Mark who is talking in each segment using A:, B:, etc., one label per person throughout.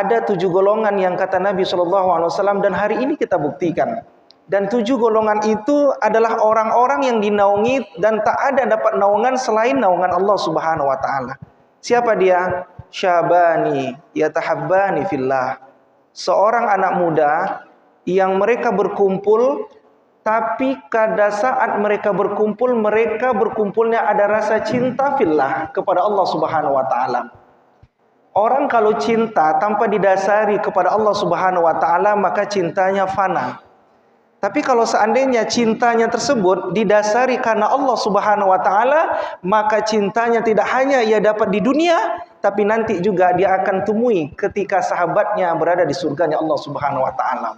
A: ada 7 golongan yang kata Nabi SAW, dan hari ini kita buktikan. Dan 7 golongan itu adalah orang-orang yang dinaungi dan tak ada dapat naungan selain naungan Allah Subhanahu wa taala. Siapa dia? Syabani yatahabbani fillah. Seorang anak muda yang mereka berkumpul, tapi pada saat mereka berkumpulnya ada rasa cinta fillah kepada Allah Subhanahu wa taala. Orang kalau cinta tanpa didasari kepada Allah Subhanahu wa taala, maka cintanya fana. Tapi kalau seandainya cintanya tersebut didasari karena Allah Subhanahu wa taala, maka cintanya tidak hanya ia dapat di dunia, tapi nanti juga dia akan temui ketika sahabatnya berada di surganya Allah Subhanahu wa taala.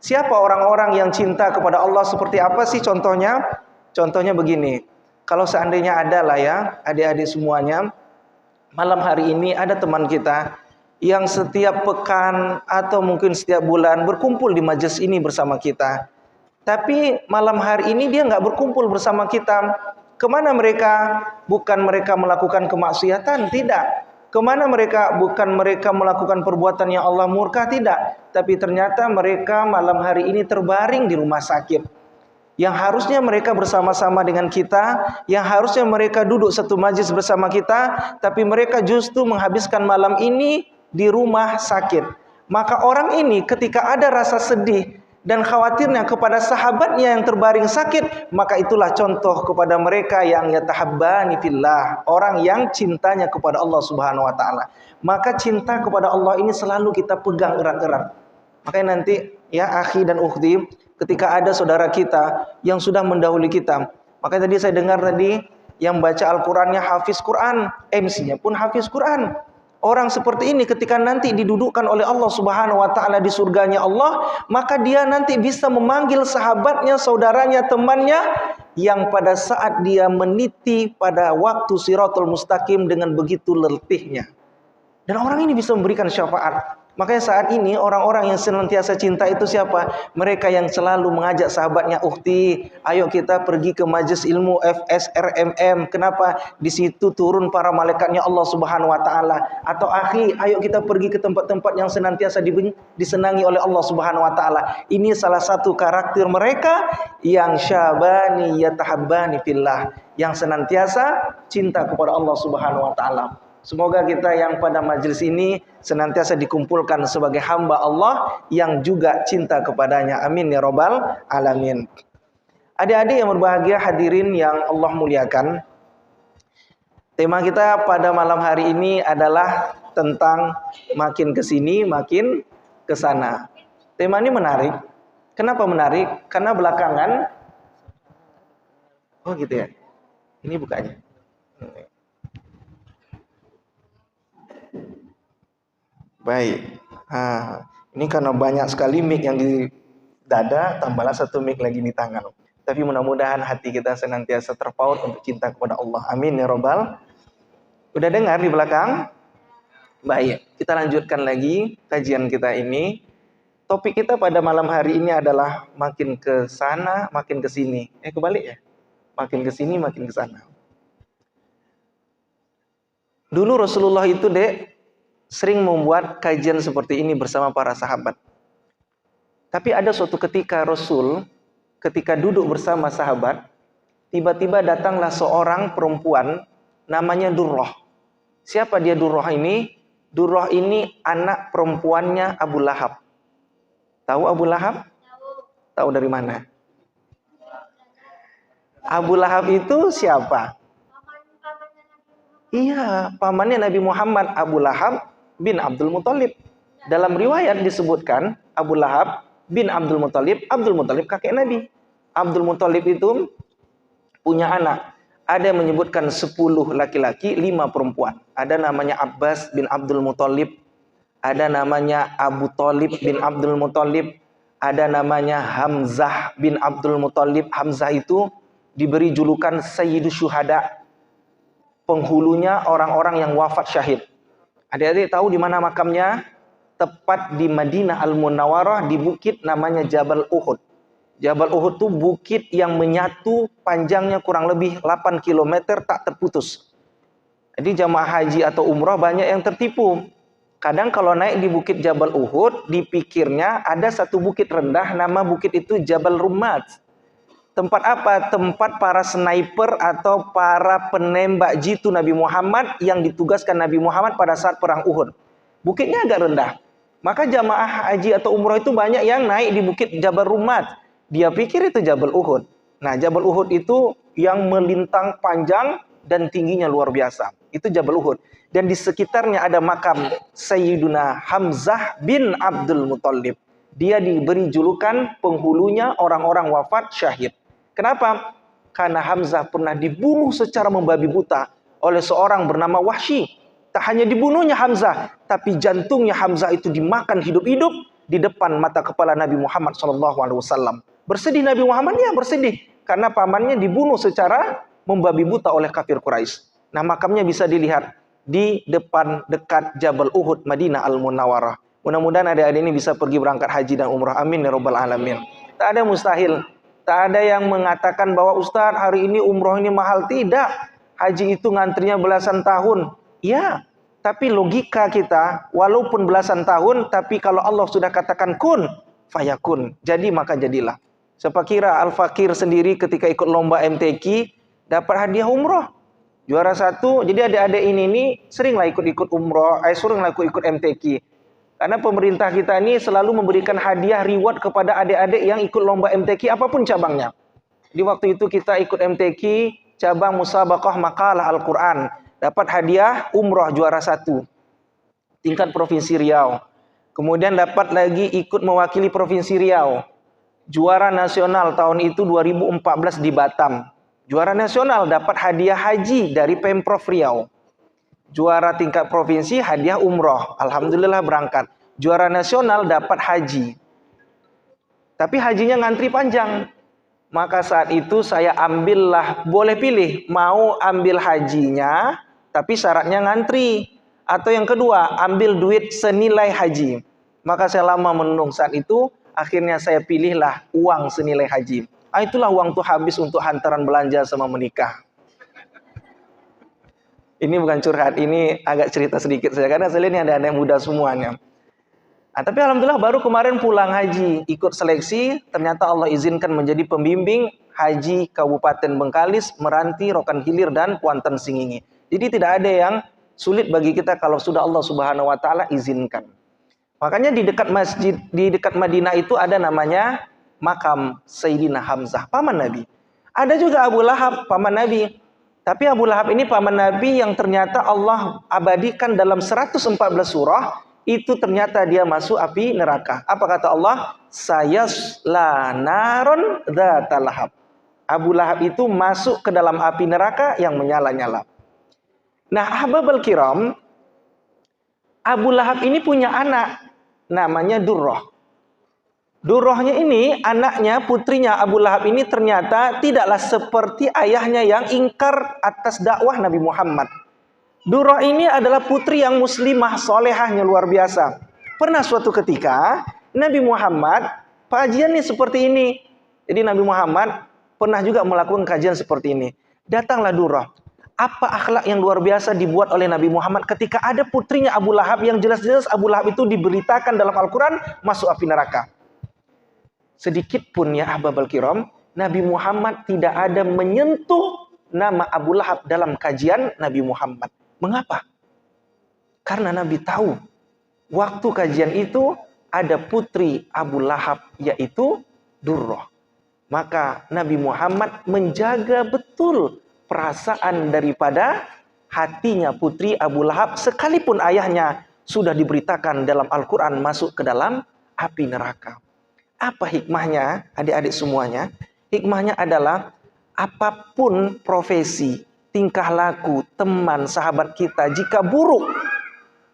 A: Siapa orang-orang yang cinta kepada Allah, seperti apa sih contohnya? Contohnya begini. Kalau seandainya ada lah ya, adik-adik semuanya, malam hari ini ada teman kita yang setiap pekan atau mungkin setiap bulan berkumpul di majelis ini bersama kita. Tapi malam hari ini dia nggak berkumpul bersama kita. Kemana mereka? Bukan mereka melakukan kemaksiatan, tidak. Kemana mereka? Bukan mereka melakukan perbuatan yang Allah murka, tidak. Tapi ternyata mereka malam hari ini terbaring di rumah sakit. Yang harusnya mereka bersama-sama dengan kita, yang harusnya mereka duduk satu majlis bersama kita, tapi mereka justru menghabiskan malam ini di rumah sakit. Maka orang ini ketika ada rasa sedih dan khawatirnya kepada sahabatnya yang terbaring sakit, maka itulah contoh kepada mereka yang yatahabbani fillah, orang yang cintanya kepada Allah Subhanahu wa taala. Maka cinta kepada Allah ini selalu kita pegang erat-erat. Makanya nanti ya akhi dan ukhti, ketika ada saudara kita yang sudah mendahului kita, makanya tadi saya dengar tadi yang baca Al-Qur'annya hafiz Quran, MC-nya pun hafiz Quran. Orang seperti ini ketika nanti didudukkan oleh Allah Subhanahu wa taala di surganya Allah, maka dia nanti bisa memanggil sahabatnya, saudaranya, temannya yang pada saat dia meniti pada waktu Shirathul Mustaqim dengan begitu letihnya. Dan orang ini bisa memberikan syafaat. Makanya saat ini orang-orang yang senantiasa cinta itu siapa? Mereka yang selalu mengajak sahabatnya, "Ukhti, ayo kita pergi ke majelis ilmu FSRMM. Kenapa? Di situ turun para malaikatnya Allah Subhanahu wa taala." Atau, "Akhi, ayo kita pergi ke tempat-tempat yang senantiasa disenangi oleh Allah Subhanahu wa taala." Ini salah satu karakter mereka yang syabani yatahabbani fillah, yang senantiasa cinta kepada Allah Subhanahu wa taala. Semoga kita yang pada majelis ini senantiasa dikumpulkan sebagai hamba Allah yang juga cinta kepadanya. Amin ya rabbal alamin. Adik-adik yang berbahagia, hadirin yang Allah muliakan, tema kita pada malam hari ini adalah tentang makin kesini makin kesana. Tema ini menarik. Kenapa menarik? Karena belakangan, oh gitu ya, ini bukanya. Baik, ini karena banyak sekali mic yang di dada, tambahlah satu mic lagi di tangan. Tapi mudah-mudahan hati kita senantiasa terpaut untuk cinta kepada Allah. Amin ya robbal. Udah dengar di belakang? Baik, kita lanjutkan lagi kajian kita ini. Topik kita pada malam hari ini adalah makin ke sana, makin ke sini. Kebalik ya? Makin ke sini, makin ke sana. Dulu Rasulullah itu, Dek, sering membuat kajian seperti ini bersama para sahabat. Tapi ada suatu ketika Rasul, ketika duduk bersama sahabat, tiba-tiba datanglah seorang perempuan namanya Durrah. Siapa dia Durrah ini? Durrah ini anak perempuannya Abu Lahab. Tahu Abu Lahab? Tahu dari mana? Abu Lahab itu siapa? Iya, pamannya Nabi Muhammad, Abu Lahab bin Abdul Muthalib. Dalam riwayat disebutkan Abu Lahab bin Abdul Muthalib kakek Nabi. Abdul Muthalib itu punya anak. Ada yang menyebutkan 10 laki-laki, 5 perempuan. Ada namanya Abbas bin Abdul Muthalib, ada namanya Abu Thalib bin Abdul Muthalib, ada namanya Hamzah bin Abdul Muthalib. Hamzah itu diberi julukan Sayyidus Syuhada, penghulunya orang-orang yang wafat syahid. Adik-adik tahu di mana makamnya? Tepat di Madinah Al-Munawwarah, di bukit namanya Jabal Uhud. Jabal Uhud itu bukit yang menyatu, panjangnya kurang lebih 8 km tak terputus. Jadi jamaah haji atau umrah banyak yang tertipu. Kadang kalau naik di bukit Jabal Uhud, dipikirnya ada satu bukit rendah, nama bukit itu Jabal Rummat. Tempat apa? Tempat para sniper atau para penembak jitu Nabi Muhammad yang ditugaskan Nabi Muhammad pada saat perang Uhud. Bukitnya agak rendah. Maka jamaah haji atau umroh itu banyak yang naik di bukit Jabal Rummat. Dia pikir itu Jabal Uhud. Nah, Jabal Uhud itu yang melintang panjang dan tingginya luar biasa. Itu Jabal Uhud. Dan di sekitarnya ada makam Sayyiduna Hamzah bin Abdul Muthalib. Dia diberi julukan penghulunya orang-orang wafat syahid. Kenapa? Karena Hamzah pernah dibunuh secara membabi buta oleh seorang bernama Wahsy. Tak hanya dibunuhnya Hamzah, tapi jantungnya Hamzah itu dimakan hidup-hidup di depan mata kepala Nabi Muhammad SAW. Bersedih Nabi Muhammad? Ya bersedih. Karena pamannya dibunuh secara membabi buta oleh kafir Quraisy. Nah, makamnya bisa dilihat di depan dekat Jabal Uhud, Madinah Al-Munawwarah. Mudah-mudahan adik-adik ini bisa pergi berangkat haji dan umrah. Amin ya rabbal alamin. Tak ada mustahil. Tak ada yang mengatakan bahwa Ustaz hari ini umroh ini mahal. Tidak. Haji itu ngantrinya belasan tahun. Ya, tapi logika kita walaupun belasan tahun, tapi kalau Allah sudah katakan kun, fayakun. Jadi maka jadilah. Siapa kira Al-Fakir sendiri ketika ikut lomba MTQ dapat hadiah umroh. Juara 1, jadi adik-adik ini seringlah ikut-ikut umroh, seringlah ikut MTQ. Karena pemerintah kita ini selalu memberikan hadiah reward kepada adik-adik yang ikut lomba MTQ apapun cabangnya. Di waktu itu kita ikut MTQ cabang musabaqah makalah Al-Quran. Dapat hadiah umroh juara 1 tingkat Provinsi Riau. Kemudian dapat lagi ikut mewakili Provinsi Riau. Juara nasional tahun itu 2014 di Batam. Juara nasional dapat hadiah haji dari Pemprov Riau. Juara tingkat provinsi hadiah umroh. Alhamdulillah berangkat. Juara nasional dapat haji. Tapi hajinya ngantri panjang. Maka saat itu saya ambillah, boleh pilih. Mau ambil hajinya, tapi syaratnya ngantri. Atau yang kedua, ambil duit senilai haji. Maka saya lama menunggu saat itu. Akhirnya saya pilihlah uang senilai haji. Itulah uang itu habis untuk hantaran belanja sama menikah. Ini bukan curhat, ini agak cerita sedikit saja. Karena saya lihat ini ada anak muda semuanya. Tapi alhamdulillah baru kemarin pulang haji. Ikut seleksi, ternyata Allah izinkan menjadi pembimbing haji Kabupaten Bengkalis, Meranti, Rokan Hilir, dan Kuantan Singingi. Jadi tidak ada yang sulit bagi kita kalau sudah Allah Subhanahu wa Ta'ala izinkan. Makanya di dekat masjid, di dekat Madinah itu ada namanya makam Sayyidina Hamzah, paman Nabi. Ada juga Abu Lahab, paman Nabi. Tapi Abu Lahab ini paman Nabi yang ternyata Allah abadikan dalam 114 surah. Itu ternyata dia masuk api neraka. Apa kata Allah? Sayasla naron dzata lahab. Abu Lahab itu masuk ke dalam api neraka yang menyala-nyala. Nah, ahbabul kiram, Abu Lahab ini punya anak namanya Durrah. Durrahnya ini, anaknya, putrinya Abu Lahab ini ternyata tidaklah seperti ayahnya yang ingkar atas dakwah Nabi Muhammad. Durrah ini adalah putri yang muslimah, solehahnya luar biasa. Pernah suatu ketika, Nabi Muhammad, kajiannya seperti ini. Jadi Nabi Muhammad pernah juga melakukan kajian seperti ini. Datanglah Durrah. Apa akhlak yang luar biasa dibuat oleh Nabi Muhammad ketika ada putrinya Abu Lahab yang jelas-jelas Abu Lahab itu diberitakan dalam Al-Quran masuk api neraka. Sedikit pun ya ahbabul kiram, Nabi Muhammad tidak ada menyentuh nama Abu Lahab dalam kajian Nabi Muhammad. Mengapa? Karena Nabi tahu waktu kajian itu ada putri Abu Lahab yaitu Durrah. Maka Nabi Muhammad menjaga betul perasaan daripada hatinya putri Abu Lahab sekalipun ayahnya sudah diberitakan dalam Al-Quran masuk ke dalam api neraka. Apa hikmahnya adik-adik semuanya? Hikmahnya adalah apapun profesi, tingkah laku, teman, sahabat kita jika buruk,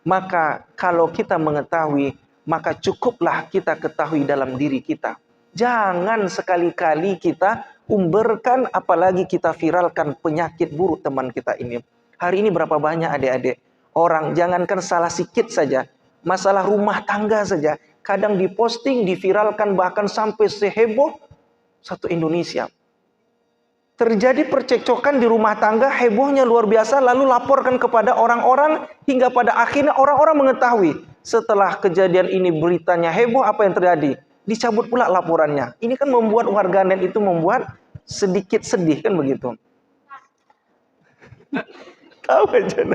A: maka kalau kita mengetahui, maka cukuplah kita ketahui dalam diri kita. Jangan sekali-kali kita umberkan, apalagi kita viralkan penyakit buruk teman kita ini. Hari ini berapa banyak adik-adik orang, jangankan salah sikit saja, masalah rumah tangga saja, kadang diposting, diviralkan, bahkan sampai seheboh satu Indonesia. Terjadi percekcokan di rumah tangga, hebohnya luar biasa, lalu laporkan kepada orang-orang, hingga pada akhirnya orang-orang mengetahui. Setelah kejadian ini beritanya heboh, apa yang terjadi? Dicabut pula laporannya. Ini kan membuat warganet itu membuat sedikit sedih, kan begitu. Tahu aja.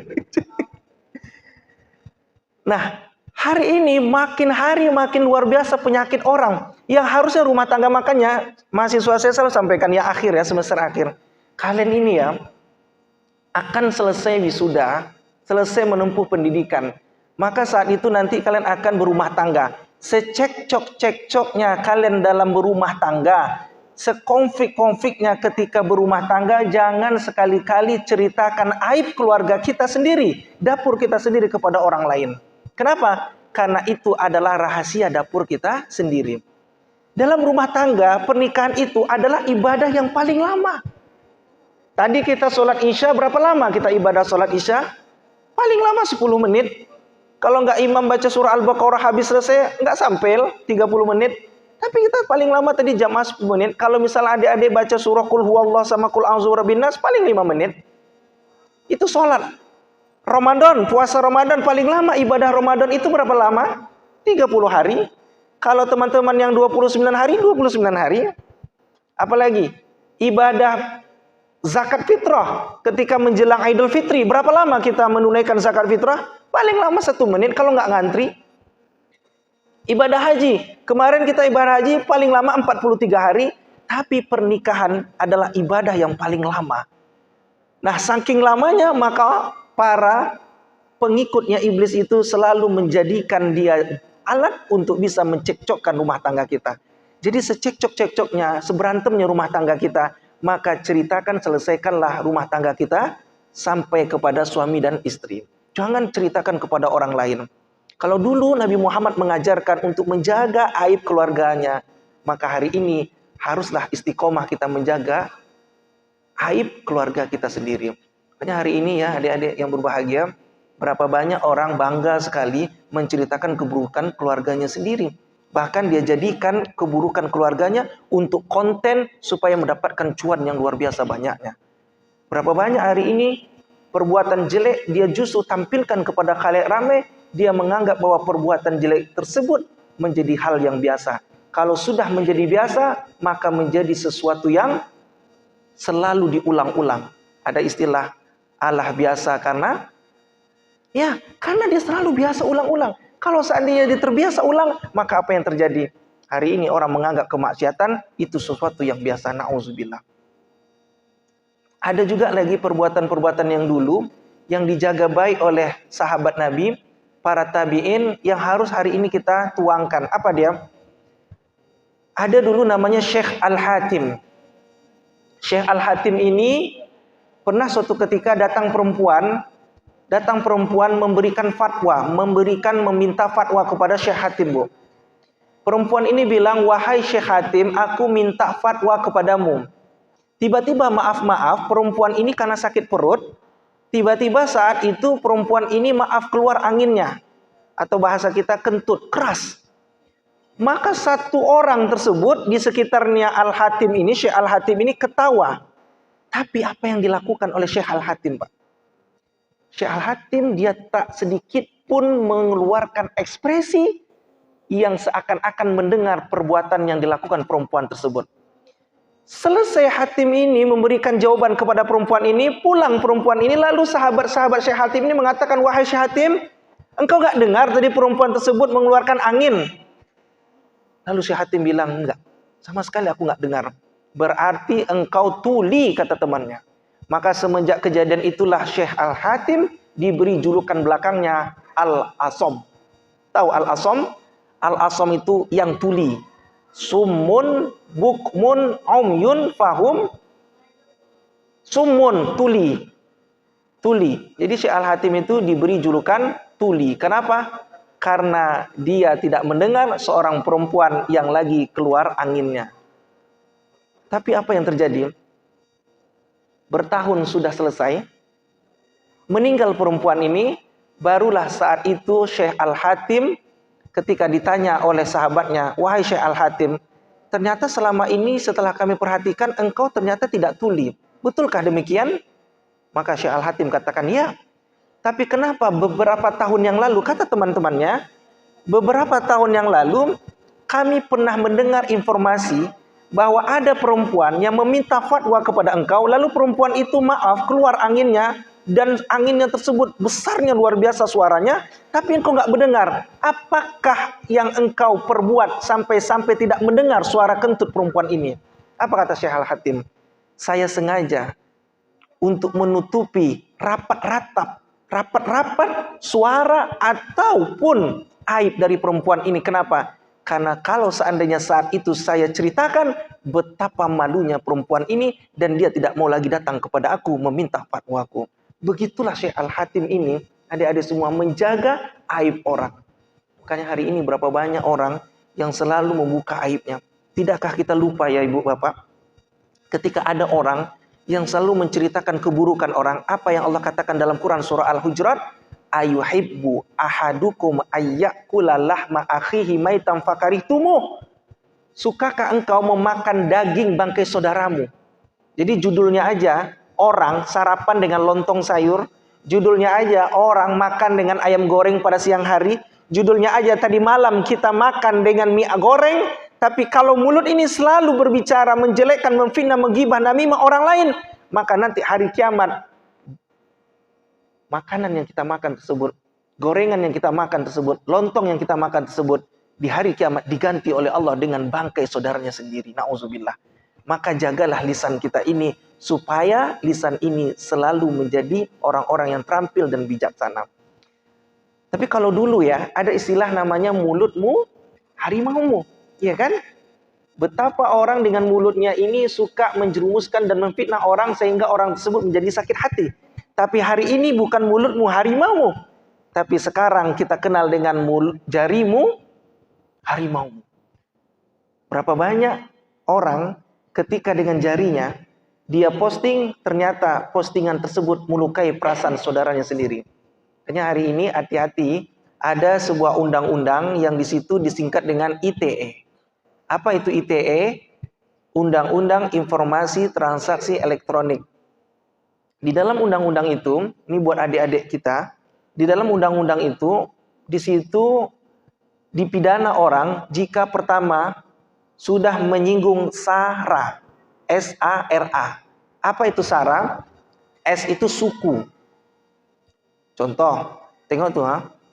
A: Nah, hari ini makin hari makin luar biasa penyakit orang. Yang harusnya rumah tangga, makanya mahasiswa saya selalu sampaikan ya akhir ya, semester akhir. Kalian ini ya akan selesai wisuda, selesai menempuh pendidikan. Maka saat itu nanti kalian akan berumah tangga. Secekcok-cekcoknya kalian dalam berumah tangga, sekonflik-konfliknya ketika berumah tangga, jangan sekali-kali ceritakan aib keluarga kita sendiri, dapur kita sendiri kepada orang lain. Kenapa? Karena itu adalah rahasia dapur kita sendiri. Dalam rumah tangga, pernikahan itu adalah ibadah yang paling lama. Tadi kita sholat isya, berapa lama kita ibadah sholat isya? Paling lama 10 menit. Kalau nggak imam baca surah Al-Baqarah habis selesai, nggak sampai 30 menit. Tapi kita paling lama tadi jamaah 10 menit. Kalau misalnya adik-adik baca surah Qul Huwallah sama Qul A'udzu Birabbin Nas, paling 5 menit. Itu sholat. Ramadan, puasa Ramadan paling lama, ibadah Ramadan itu berapa lama? 30 hari. Kalau teman-teman yang 29 hari, 29 hari. Apalagi ibadah zakat fitrah ketika menjelang Idul Fitri, berapa lama kita menunaikan zakat fitrah? Paling lama 1 menit kalau nggak ngantri. Ibadah haji, kemarin kita ibadah haji paling lama 43 hari. Tapi pernikahan adalah ibadah yang paling lama. Nah, saking lamanya maka para pengikutnya iblis itu selalu menjadikan dia alat untuk bisa mencekcokkan rumah tangga kita. Jadi secekcok-cekcoknya, seberantemnya rumah tangga kita, maka ceritakan, selesaikanlah rumah tangga kita sampai kepada suami dan istri. Jangan ceritakan kepada orang lain. Kalau dulu Nabi Muhammad mengajarkan untuk menjaga aib keluarganya, maka hari ini haruslah istiqomah kita menjaga aib keluarga kita sendiri. Makanya hari ini ya adik-adik yang berbahagia, berapa banyak orang bangga sekali menceritakan keburukan keluarganya sendiri. Bahkan dia jadikan keburukan keluarganya untuk konten supaya mendapatkan cuan yang luar biasa banyaknya. Berapa banyak hari ini perbuatan jelek dia justru tampilkan kepada khalayak ramai. Dia menganggap bahwa perbuatan jelek tersebut menjadi hal yang biasa. Kalau sudah menjadi biasa, maka menjadi sesuatu yang selalu diulang-ulang. Ada istilah Allah biasa karena dia selalu biasa ulang-ulang. Kalau seandainya dia terbiasa ulang, maka apa yang terjadi? Hari ini orang menganggap kemaksiatan itu sesuatu yang biasa. Na'udzubillah. Ada juga lagi perbuatan-perbuatan yang dulu yang dijaga baik oleh sahabat Nabi, para tabi'in, yang harus hari ini kita tuangkan. Apa dia? Ada dulu namanya Syekh Al-Hatim. Syekh Al-Hatim ini pernah suatu ketika datang perempuan memberikan fatwa, meminta fatwa kepada Syekh Hatim, Bu. Perempuan ini bilang, "Wahai Syekh Hatim, aku minta fatwa kepadamu." Tiba-tiba maaf, perempuan ini karena sakit perut, tiba-tiba saat itu perempuan ini keluar anginnya, atau bahasa kita kentut, keras. Maka satu orang tersebut di sekitarnya Al-Hatim ini, Syekh Al-Hatim ini ketawa. Tapi apa yang dilakukan oleh Syekh Al-Hatim, Pak? Syekh Al-Hatim dia tak sedikit pun mengeluarkan ekspresi yang seakan-akan mendengar perbuatan yang dilakukan perempuan tersebut. Selesai Hatim ini memberikan jawaban kepada perempuan ini, pulang perempuan ini, lalu sahabat-sahabat Syekh Hatim ini mengatakan, "Wahai Syekh Hatim, engkau gak dengar tadi perempuan tersebut mengeluarkan angin?" Lalu Syekh Hatim bilang, "Enggak, sama sekali aku gak dengar." "Berarti engkau tuli," kata temannya. Maka semenjak kejadian itulah Syekh Al-Hatim diberi julukan belakangnya Al-Asom. Tahu Al-Asom? Al-Asom itu yang tuli. Summun, bukmun, umyun, fahum. Summun, tuli. Tuli. Jadi Syekh Al-Hatim itu diberi julukan tuli. Kenapa? Karena dia tidak mendengar seorang perempuan yang lagi keluar anginnya. Tapi apa yang terjadi? Bertahun sudah selesai, meninggal perempuan ini, barulah saat itu Syekh Al-Hatim ketika ditanya oleh sahabatnya, "Wahai Syekh Al-Hatim, ternyata selama ini setelah kami perhatikan engkau ternyata tidak tuli. Betulkah demikian? Maka Syekh Al-Hatim katakan, ya. Tapi kenapa beberapa tahun yang lalu, kata teman-temannya, beberapa tahun yang lalu kami pernah mendengar informasi bahwa ada perempuan yang meminta fatwa kepada engkau, lalu perempuan itu maaf keluar anginnya, dan anginnya tersebut besarnya luar biasa suaranya, tapi engkau nggak mendengar. Apakah yang engkau perbuat sampai-sampai tidak mendengar suara kentut perempuan ini? Apa kata Syekh Al-Hatim? Saya sengaja untuk menutupi rapat-rapat suara ataupun aib dari perempuan ini. Kenapa? Karena kalau seandainya saat itu saya ceritakan betapa malunya perempuan ini dan dia tidak mau lagi datang kepada aku meminta fatwaku. Begitulah Syekh Al-Hatim ini, adik-adik semua, menjaga aib orang. Makanya hari ini berapa banyak orang yang selalu membuka aibnya. Tidakkah kita lupa ya ibu bapak, ketika ada orang yang selalu menceritakan keburukan orang, apa yang Allah katakan dalam Quran surah Al-Hujurat? Ayuhibbu ahadukum ayyakula lahma akhihi maitan fakarihtumuh. Sukakah engkau memakan daging bangkai saudaramu? Jadi judulnya aja, orang sarapan dengan lontong sayur. Judulnya aja, orang makan dengan ayam goreng pada siang hari. Judulnya aja, tadi malam kita makan dengan mie goreng. Tapi kalau mulut ini selalu berbicara, menjelekkan, memfitnah, menggibah, namimah orang lain, maka nanti hari kiamat, makanan yang kita makan tersebut, gorengan yang kita makan tersebut, lontong yang kita makan tersebut, di hari kiamat diganti oleh Allah dengan bangkai saudaranya sendiri. Na'udzubillah. Maka jagalah lisan kita ini, supaya lisan ini selalu menjadi orang-orang yang terampil dan bijaksana. Tapi kalau dulu ya, ada istilah namanya mulutmu harimaumu. Iya kan? Betapa orang dengan mulutnya ini suka menjerumuskan dan memfitnah orang sehingga orang tersebut menjadi sakit hati. Tapi hari ini bukan mulutmu harimaumu, tapi sekarang kita kenal dengan jarimu harimaumu. Berapa banyak orang ketika dengan jarinya dia posting, ternyata postingan tersebut melukai perasaan saudaranya sendiri. Hanya hari ini hati-hati, ada sebuah undang-undang yang di situ disingkat dengan ITE. Apa itu ITE? Undang-Undang Informasi Transaksi Elektronik. Di dalam undang-undang itu, ini buat adik-adik kita, di dalam undang-undang itu, di situ dipidana orang jika pertama sudah menyinggung SARA, S-A-R-A. Apa itu SARA? S itu suku. Contoh, tengok tuh,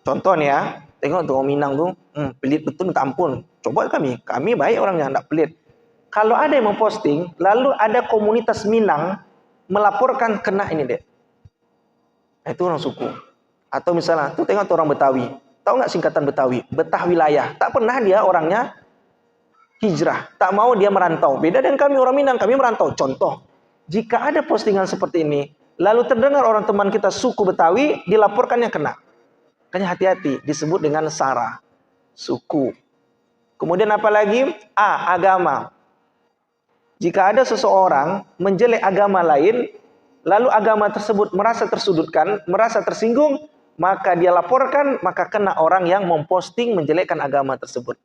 A: contoh nih ya, tengok tuh orang Minang tuh, pelit betul minta ampun. Coba kami baik orangnya, enggak pelit. Kalau ada yang memposting, lalu ada komunitas Minang melaporkan, kena ini deh. Itu orang suku. Atau misalnya, tuh tengok tuh orang Betawi. Tahu nggak singkatan Betawi? Betah wilayah. Tak pernah dia orangnya hijrah. Tak mau dia merantau. Beda dengan kami orang Minang, kami merantau. Contoh, jika ada postingan seperti ini, lalu terdengar orang teman kita suku Betawi, dilaporkannya kena. Makanya hati-hati, disebut dengan SARA, suku. Kemudian apa lagi? A, agama. Jika ada seseorang menjelek agama lain, lalu agama tersebut merasa tersudutkan, merasa tersinggung, maka dia laporkan, maka kena orang yang memposting menjelekkan agama tersebut.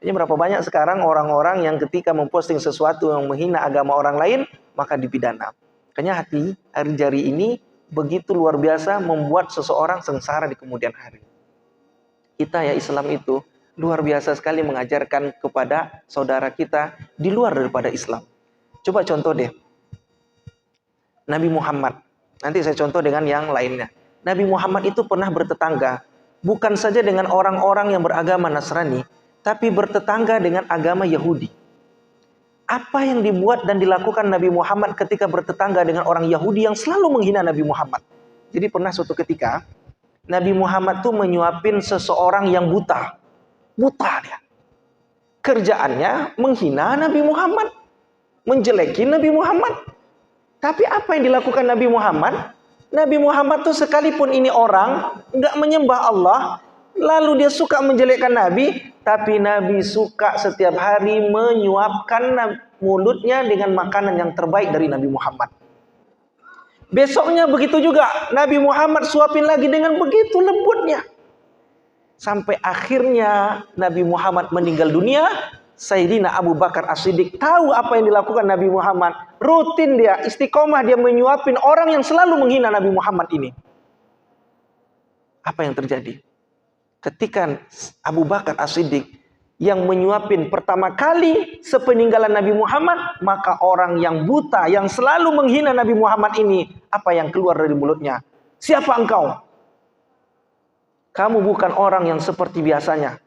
A: Jadi berapa banyak sekarang orang-orang yang ketika memposting sesuatu yang menghina agama orang lain, maka dipidana. Makanya hati, hari jari ini begitu luar biasa membuat seseorang sengsara di kemudian hari. Kita ya Islam itu luar biasa sekali mengajarkan kepada saudara kita di luar daripada Islam. Coba contoh deh. Nabi Muhammad. Nanti saya contoh dengan yang lainnya. Nabi Muhammad itu pernah bertetangga. Bukan saja dengan orang-orang yang beragama Nasrani, tapi bertetangga dengan agama Yahudi. Apa yang dibuat dan dilakukan Nabi Muhammad ketika bertetangga dengan orang Yahudi yang selalu menghina Nabi Muhammad. Jadi pernah suatu ketika, Nabi Muhammad tuh menyuapin seseorang yang buta. Buta dia. Kerjaannya menghina Nabi Muhammad. Menjeleki Nabi Muhammad. Tapi apa yang dilakukan Nabi Muhammad? Nabi Muhammad tuh sekalipun ini orang nggak menyembah Allah, lalu dia suka menjelekkan Nabi, tapi Nabi suka setiap hari menyuapkan mulutnya dengan makanan yang terbaik dari Nabi Muhammad. Besoknya begitu juga, Nabi Muhammad suapin lagi dengan begitu lembutnya. Sampai akhirnya Nabi Muhammad meninggal dunia, Sayyidina Abu Bakar As-Siddiq tahu apa yang dilakukan Nabi Muhammad. Rutin dia, istiqomah dia menyuapin orang yang selalu menghina Nabi Muhammad ini. Apa yang terjadi? Ketika Abu Bakar As-Siddiq yang menyuapin pertama kali sepeninggalan Nabi Muhammad, maka orang yang buta, yang selalu menghina Nabi Muhammad ini, apa yang keluar dari mulutnya? Siapa engkau? Kamu bukan orang yang seperti biasanya.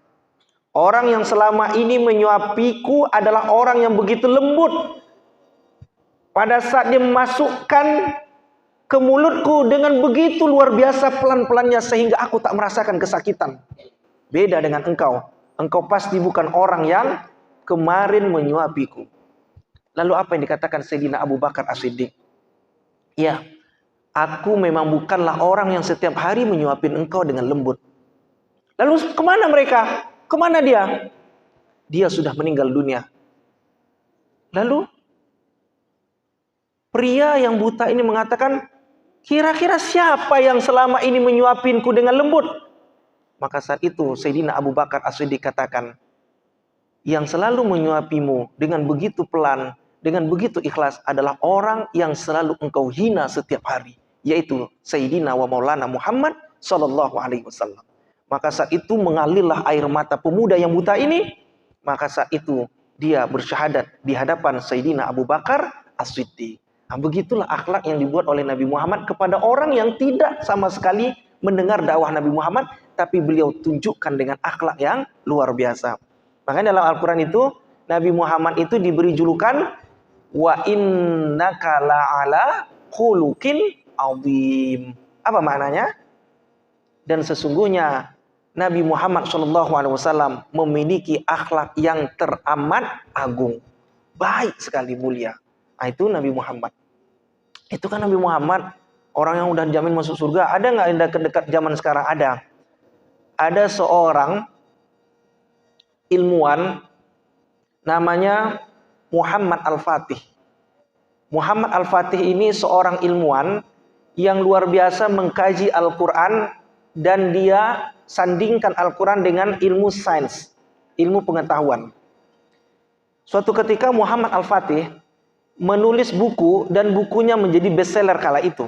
A: Orang yang selama ini menyuapiku adalah orang yang begitu lembut. Pada saat dia memasukkan ke mulutku dengan begitu luar biasa pelan-pelannya sehingga aku tak merasakan kesakitan. Beda dengan engkau. Engkau pasti bukan orang yang kemarin menyuapiku. Lalu apa yang dikatakan Sayyidina Abu Bakar As-Siddiq? Ya, aku memang bukanlah orang yang setiap hari menyuapin engkau dengan lembut. Lalu kemana mereka? Kemana dia? Dia sudah meninggal dunia. Lalu pria yang buta ini mengatakan, kira-kira siapa yang selama ini menyuapinku dengan lembut? Maka saat itu Sayyidina Abu Bakar As-Siddiq katakan, yang selalu menyuapimu dengan begitu pelan, dengan begitu ikhlas adalah orang yang selalu engkau hina setiap hari, yaitu Sayyidina wa Maulana Muhammad sallallahu alaihi wasallam. Maka saat itu mengalirlah air mata pemuda yang buta ini. Maka saat itu dia bersyahadat di hadapan Sayyidina Abu Bakar As-Siddiq. Nah, begitulah akhlak yang dibuat oleh Nabi Muhammad kepada orang yang tidak sama sekali mendengar dakwah Nabi Muhammad, tapi beliau tunjukkan dengan akhlak yang luar biasa. Makanya dalam Al-Quran itu Nabi Muhammad itu diberi julukan wa innaka la'ala khuluqin azim. Apa maknanya? Dan sesungguhnya Nabi Muhammad SAW memiliki akhlak yang teramat agung, baik sekali, mulia. Nah, itu Nabi Muhammad. Itu kan Nabi Muhammad, orang yang udah dijamin masuk surga. Ada nggak yang dekat-dekat zaman sekarang? Ada. Ada seorang ilmuwan namanya Muhammad Al-Fatih. Muhammad Al-Fatih ini seorang ilmuwan yang luar biasa mengkaji Al-Quran, dan dia sandingkan Al-Quran dengan ilmu sains, ilmu pengetahuan. Suatu ketika Muhammad Al-Fatih menulis buku, dan bukunya menjadi bestseller kala itu.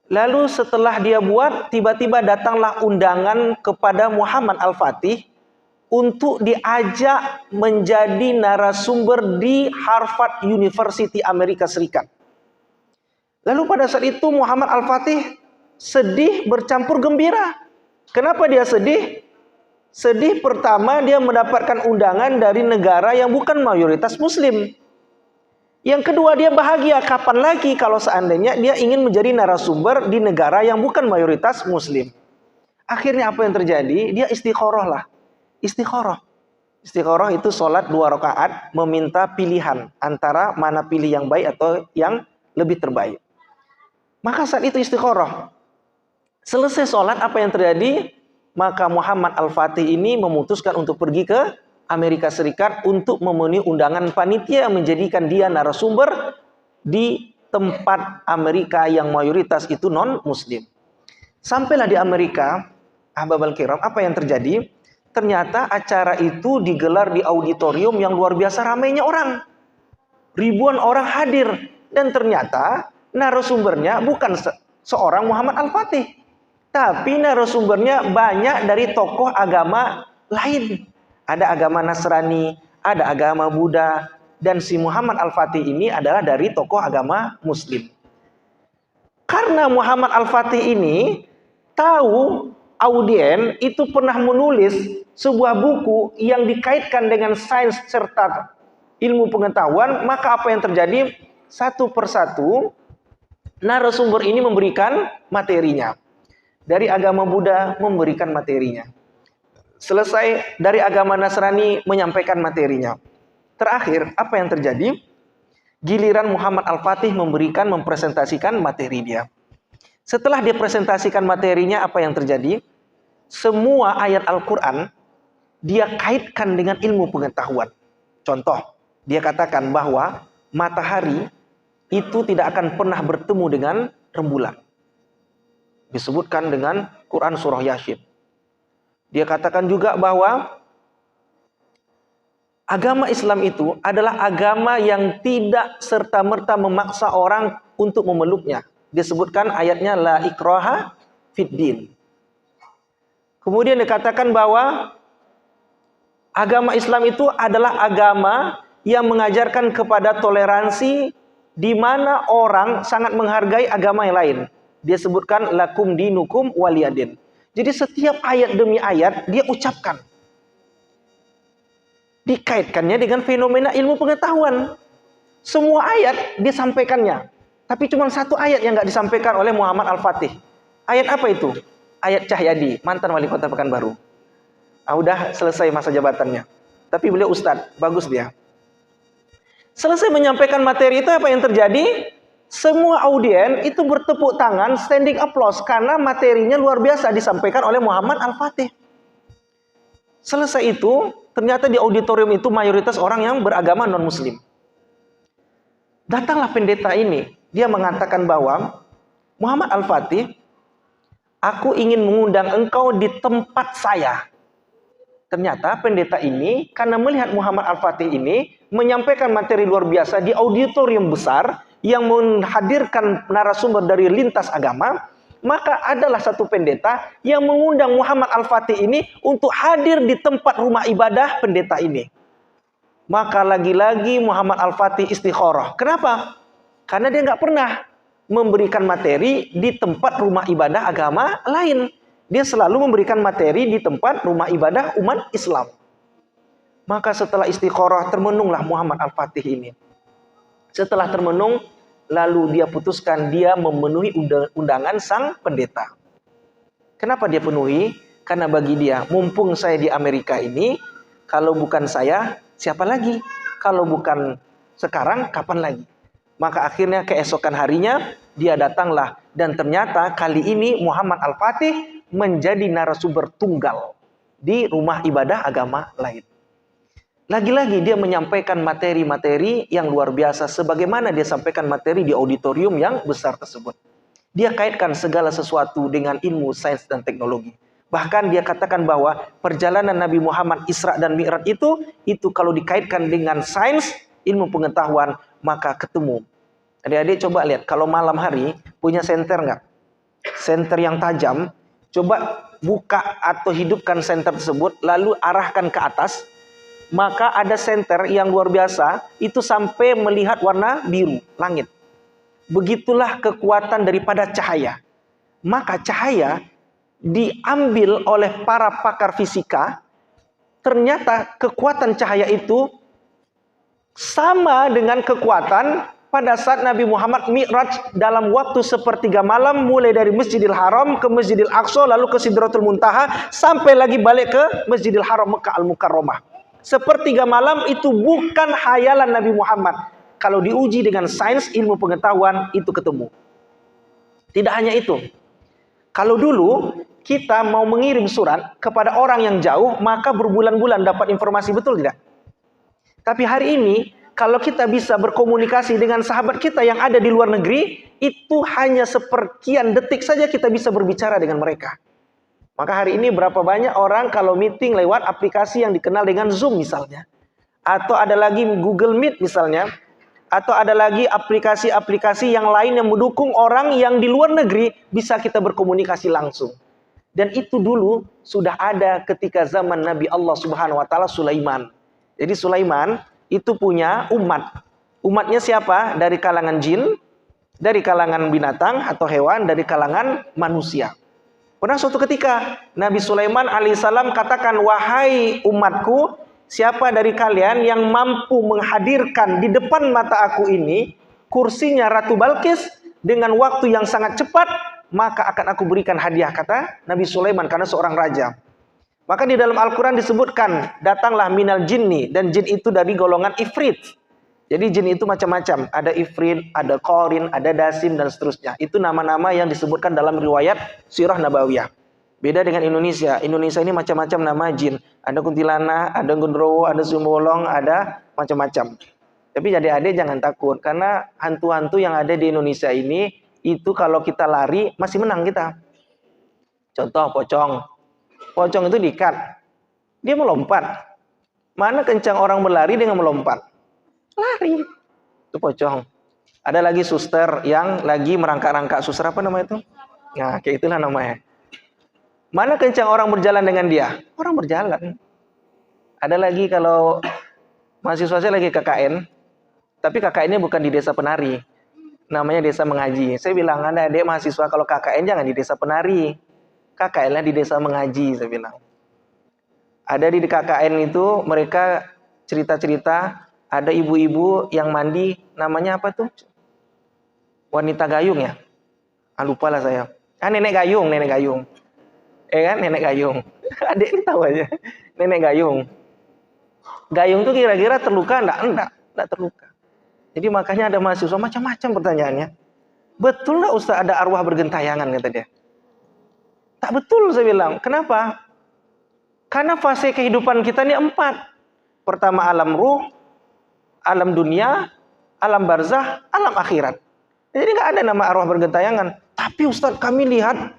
A: Lalu setelah dia buat, tiba-tiba datanglah undangan kepada Muhammad Al-Fatih untuk diajak menjadi narasumber di Harvard University Amerika Serikat. Lalu pada saat itu Muhammad Al-Fatih sedih bercampur gembira. Kenapa dia sedih? Sedih pertama, dia mendapatkan undangan dari negara yang bukan mayoritas muslim. Yang kedua, dia bahagia. Kapan lagi kalau seandainya dia ingin menjadi narasumber di negara yang bukan mayoritas muslim. Akhirnya apa yang terjadi? Dia istikharah lah. Istikharah. Istikharah itu sholat 2 rakaat, meminta pilihan antara mana pilih yang baik atau yang lebih terbaik. Maka saat itu istikharah. Selesai sholat, apa yang terjadi? Maka Muhammad Al-Fatih ini memutuskan untuk pergi ke Amerika Serikat untuk memenuhi undangan panitia yang menjadikan dia narasumber di tempat Amerika yang mayoritas itu non-muslim. Sampailah di Amerika, ahbabal kiram, apa yang terjadi? Ternyata acara itu digelar di auditorium yang luar biasa ramainya orang. Ribuan orang hadir. Dan ternyata narasumbernya bukan seorang Muhammad Al-Fatih, tapi narasumbernya banyak dari tokoh agama lain. Ada agama Nasrani, ada agama Buddha, dan si Muhammad Al-Fatih ini adalah dari tokoh agama Muslim. Karena Muhammad Al-Fatih ini tahu audien itu pernah menulis sebuah buku yang dikaitkan dengan sains serta ilmu pengetahuan, maka apa yang terjadi? Satu persatu narasumber ini memberikan materinya. Dari agama Buddha memberikan materinya. Selesai dari agama Nasrani menyampaikan materinya. Terakhir, apa yang terjadi? Giliran Muhammad Al-Fatih mempresentasikan materi dia. Setelah dia presentasikan materinya, apa yang terjadi? Semua ayat Al-Quran dia kaitkan dengan ilmu pengetahuan. Contoh, dia katakan bahwa matahari itu tidak akan pernah bertemu dengan rembulan. Disebutkan dengan Quran surah Yasin. Dia katakan juga bahwa Agama Islam itu adalah agama yang tidak serta-merta memaksa orang untuk memeluknya. Disebutkan ayatnya la ikraha fid din. Kemudian dikatakan bahwa agama Islam itu adalah agama yang mengajarkan kepada toleransi, di mana orang sangat menghargai agama yang lain. Dia sebutkan lakum dinukum waliyadin. Jadi setiap ayat demi ayat dia ucapkan. Dikaitkannya dengan fenomena ilmu pengetahuan. Semua ayat disampaikannya. Tapi cuma satu ayat yang nggak disampaikan oleh Muhammad Al-Fatih. Ayat apa itu? Ayat Cahyadi, mantan wali kota Pekanbaru. Udah selesai masa jabatannya. Tapi beliau ustadz, bagus dia. Selesai menyampaikan materi itu, apa yang terjadi? Semua audien itu bertepuk tangan, standing applause, karena materinya luar biasa disampaikan oleh Muhammad Al-Fatih. Selesai itu, ternyata di auditorium itu mayoritas orang yang beragama non-muslim. Datanglah pendeta ini, dia mengatakan bahwa Muhammad Al-Fatih, aku ingin mengundang engkau di tempat saya. Ternyata pendeta ini, karena melihat Muhammad Al-Fatih ini menyampaikan materi luar biasa di auditorium besar yang menghadirkan narasumber dari lintas agama, maka adalah satu pendeta yang mengundang Muhammad Al-Fatih ini untuk hadir di tempat rumah ibadah pendeta ini. Maka lagi-lagi Muhammad Al-Fatih istikharah. Kenapa? Karena dia nggak pernah memberikan materi di tempat rumah ibadah agama lain. Dia selalu memberikan materi di tempat rumah ibadah umat Islam. Maka setelah istikharah termenunglah Muhammad Al-Fatih ini. Setelah termenung, lalu dia putuskan dia memenuhi undangan sang pendeta. Kenapa dia penuhi? Karena bagi dia, mumpung saya di Amerika ini, kalau bukan saya, siapa lagi? Kalau bukan sekarang, kapan lagi? Maka akhirnya keesokan harinya, dia datanglah. Dan ternyata kali ini Muhammad Al-Fatih menjadi narasumber tunggal di rumah ibadah agama lain. Lagi-lagi dia menyampaikan materi-materi yang luar biasa sebagaimana dia sampaikan materi di auditorium yang besar tersebut. Dia kaitkan segala sesuatu dengan ilmu sains dan teknologi. Bahkan dia katakan bahwa perjalanan Nabi Muhammad Isra dan Mi'raj itu kalau dikaitkan dengan sains, ilmu pengetahuan, maka ketemu. Adik-adik coba lihat, kalau malam hari punya senter nggak? Senter yang tajam. Coba buka atau hidupkan senter tersebut, lalu arahkan ke atas, maka ada senter yang luar biasa, itu sampai melihat warna biru, langit. Begitulah kekuatan daripada cahaya. Maka cahaya diambil oleh para pakar fisika, ternyata kekuatan cahaya itu sama dengan kekuatan pada saat Nabi Muhammad Mi'raj dalam waktu sepertiga malam, mulai dari Masjidil Haram ke Masjidil Aqsa, lalu ke Sidratul Muntaha, sampai lagi balik ke Masjidil Haram Mekah Al-Mukarramah. Sepertiga malam itu bukan hayalan Nabi Muhammad. Kalau diuji dengan sains ilmu pengetahuan, itu ketemu. Tidak hanya itu. Kalau dulu kita mau mengirim surat kepada orang yang jauh, maka berbulan-bulan dapat informasi, betul tidak? Tapi hari ini, kalau kita bisa berkomunikasi dengan sahabat kita yang ada di luar negeri, itu hanya seperkian detik saja kita bisa berbicara dengan mereka. Maka hari ini berapa banyak orang kalau meeting lewat aplikasi yang dikenal dengan Zoom misalnya. Atau ada lagi Google Meet misalnya. Atau ada lagi aplikasi-aplikasi yang lain yang mendukung orang yang di luar negeri bisa kita berkomunikasi langsung. Dan itu dulu sudah ada ketika zaman Nabi Allah Subhanahu wa taala Sulaiman. Jadi Sulaiman itu punya umat. Umatnya siapa? Dari kalangan jin, dari kalangan binatang atau hewan, dari kalangan manusia. Pernah suatu ketika Nabi Sulaiman alaihissalam katakan, wahai umatku, siapa dari kalian yang mampu menghadirkan di depan mata aku ini kursinya Ratu Balkis dengan waktu yang sangat cepat, maka akan aku berikan hadiah, kata Nabi Sulaiman, karena seorang raja. Maka di dalam Al-Quran disebutkan, datanglah minal jinni, dan jin itu dari golongan ifrit. Jadi jin itu macam-macam, ada ifrit, ada qarin, ada dasim, dan seterusnya. Itu nama-nama yang disebutkan dalam riwayat sirah nabawiyah. Beda dengan Indonesia. Indonesia ini macam-macam nama jin. Ada kuntilanak, ada gendrowo, ada sumbolong, ada macam-macam. Tapi adik-adik jangan takut, karena hantu-hantu yang ada di Indonesia ini, itu kalau kita lari masih menang kita. Contoh pocong. Pocong itu diikat, dia melompat. Mana kencang orang berlari dengan melompat? Lari. Itu pocong. Ada lagi suster yang lagi merangkak-rangkak. Suster apa namanya itu? Nah, kayak itulah namanya. Mana kencang orang berjalan dengan dia? Orang berjalan. Ada lagi kalau mahasiswa saya lagi KKN, tapi KKN-nya bukan di desa penari. Namanya desa mengaji. Saya bilang, Anda adik mahasiswa kalau KKN jangan di desa penari. KKN-lah di desa mengaji, saya bilang. Ada di KKN itu mereka cerita-cerita, ada ibu-ibu yang mandi, namanya apa tuh? Wanita gayung ya? Lupa lah saya. Nenek gayung, nenek gayung. Kan nenek gayung. Adik ini tahu aja. Nenek gayung. Gayung tuh kira-kira terluka enggak? Enggak terluka. Jadi makanya ada mahasiswa macam-macam pertanyaannya. Betul enggak Ustaz ada arwah bergentayangan kata dia? Tak betul saya bilang. Kenapa? Karena fase kehidupan kita ini 4. Pertama alam ruh, alam dunia, alam barzah, alam akhirat. Jadi enggak ada nama arwah bergentayangan. Tapi Ustaz kami lihat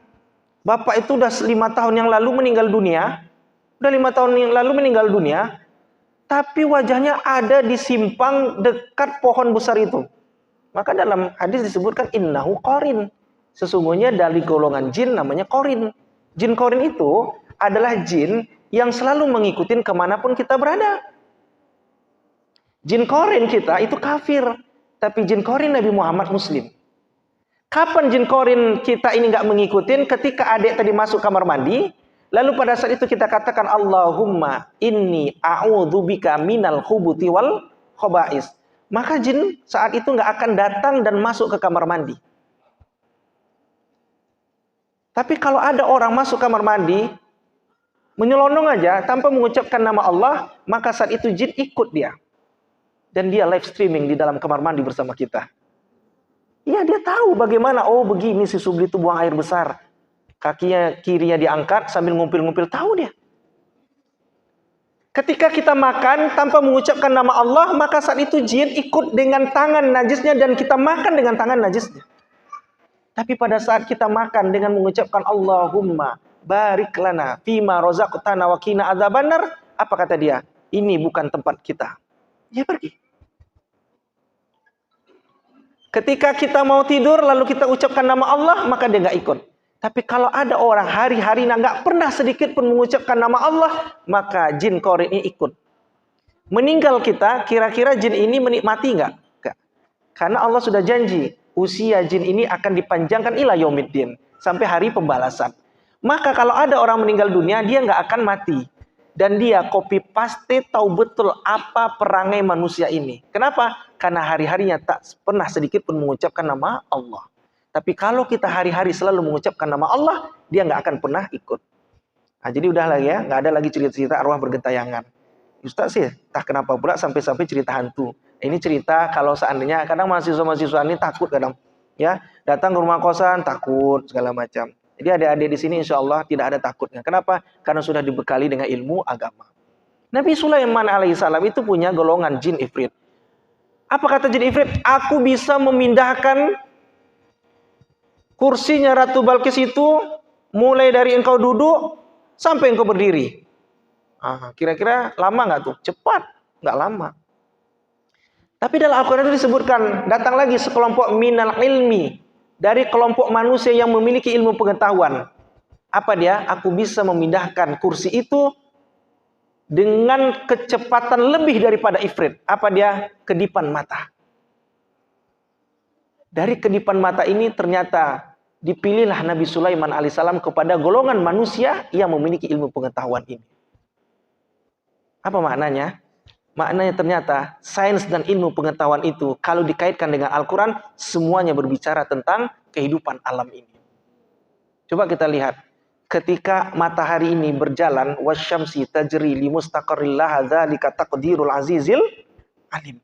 A: Bapak itu udah 5 tahun yang lalu meninggal dunia. Udah 5 tahun yang lalu meninggal dunia. Tapi wajahnya ada di simpang dekat pohon besar itu. Maka dalam hadis disebutkan innahu qarin. Sesungguhnya dari golongan jin namanya qarin. Jin qarin itu adalah jin yang selalu mengikuti kemanapun kita berada. Jin qarin kita itu kafir. Tapi jin qarin Nabi Muhammad muslim. Kapan jin qarin kita ini nggak mengikuti? Ketika adik tadi masuk kamar mandi. Lalu pada saat itu kita katakan Allahumma inni a'udzubika minal khubuti wal khobais. Maka jin saat itu nggak akan datang dan masuk ke kamar mandi. Tapi kalau ada orang masuk kamar mandi, menyelonong aja tanpa mengucapkan nama Allah, maka saat itu jin ikut dia. Dan dia live streaming di dalam kamar mandi bersama kita. Ya dia tahu bagaimana, oh begini si Subli itu buang air besar. Kakinya kirinya diangkat sambil ngumpil-ngumpil, tahu dia. Ketika kita makan tanpa mengucapkan nama Allah, maka saat itu jin ikut dengan tangan najisnya dan kita makan dengan tangan najisnya. Tapi pada saat kita makan dengan mengucapkan Allahumma barik lana fima razaqtana wa qina adzabannar, apa kata dia? Ini bukan tempat kita. Dia pergi. Ketika kita mau tidur lalu kita ucapkan nama Allah, maka dia nggak ikut. Tapi kalau ada orang hari-hari nggak pernah sedikit pun mengucapkan nama Allah, maka jin qarin ini ikut. Meninggal kita, kira-kira jin ini menikmati nggak? Nggak. Karena Allah sudah janji, usia jin ini akan dipanjangkan ila yaumiddin, sampai hari pembalasan. Maka kalau ada orang meninggal dunia, dia nggak akan mati. Dan dia copy paste tahu betul apa perangai manusia ini. Kenapa? Karena hari-harinya tak pernah sedikit pun mengucapkan nama Allah. Tapi kalau kita hari-hari selalu mengucapkan nama Allah, dia nggak akan pernah ikut. Nah, jadi udah lagi ya, nggak ada lagi cerita-cerita arwah bergentayangan. Ustaz sih, entah kenapa pula sampai-sampai cerita hantu. Ini cerita kalau seandainya kadang mahasiswa-mahasiswa ini takut kadang, ya datang ke rumah kosan takut segala macam. Jadi adik-adik di sini insya Allah tidak ada takutnya. Kenapa? Karena sudah dibekali dengan ilmu agama. Nabi Sulaiman alaihissalam itu punya golongan jin ifrit. Apa kata jin ifrit? Aku bisa memindahkan kursinya Ratu Balkis itu mulai dari engkau duduk sampai engkau berdiri. Kira-kira lama nggak tuh? Cepat, nggak lama. Tapi dalam Al-Quran itu disebutkan datang lagi sekelompok minal ilmi, dari kelompok manusia yang memiliki ilmu pengetahuan. Apa dia? Aku bisa memindahkan kursi itu dengan kecepatan lebih daripada ifrit. Apa dia? Kedipan mata. Dari kedipan mata ini ternyata dipilihlah Nabi Sulaiman alaihissalam kepada golongan manusia yang memiliki ilmu pengetahuan ini. Apa maknanya? Maknanya ternyata sains dan ilmu pengetahuan itu kalau dikaitkan dengan Al-Quran, semuanya berbicara tentang kehidupan alam ini. Coba kita lihat. Ketika matahari ini berjalan, wasyamsi tajri limustaqarril laha dzalika taqdirul azizil alim.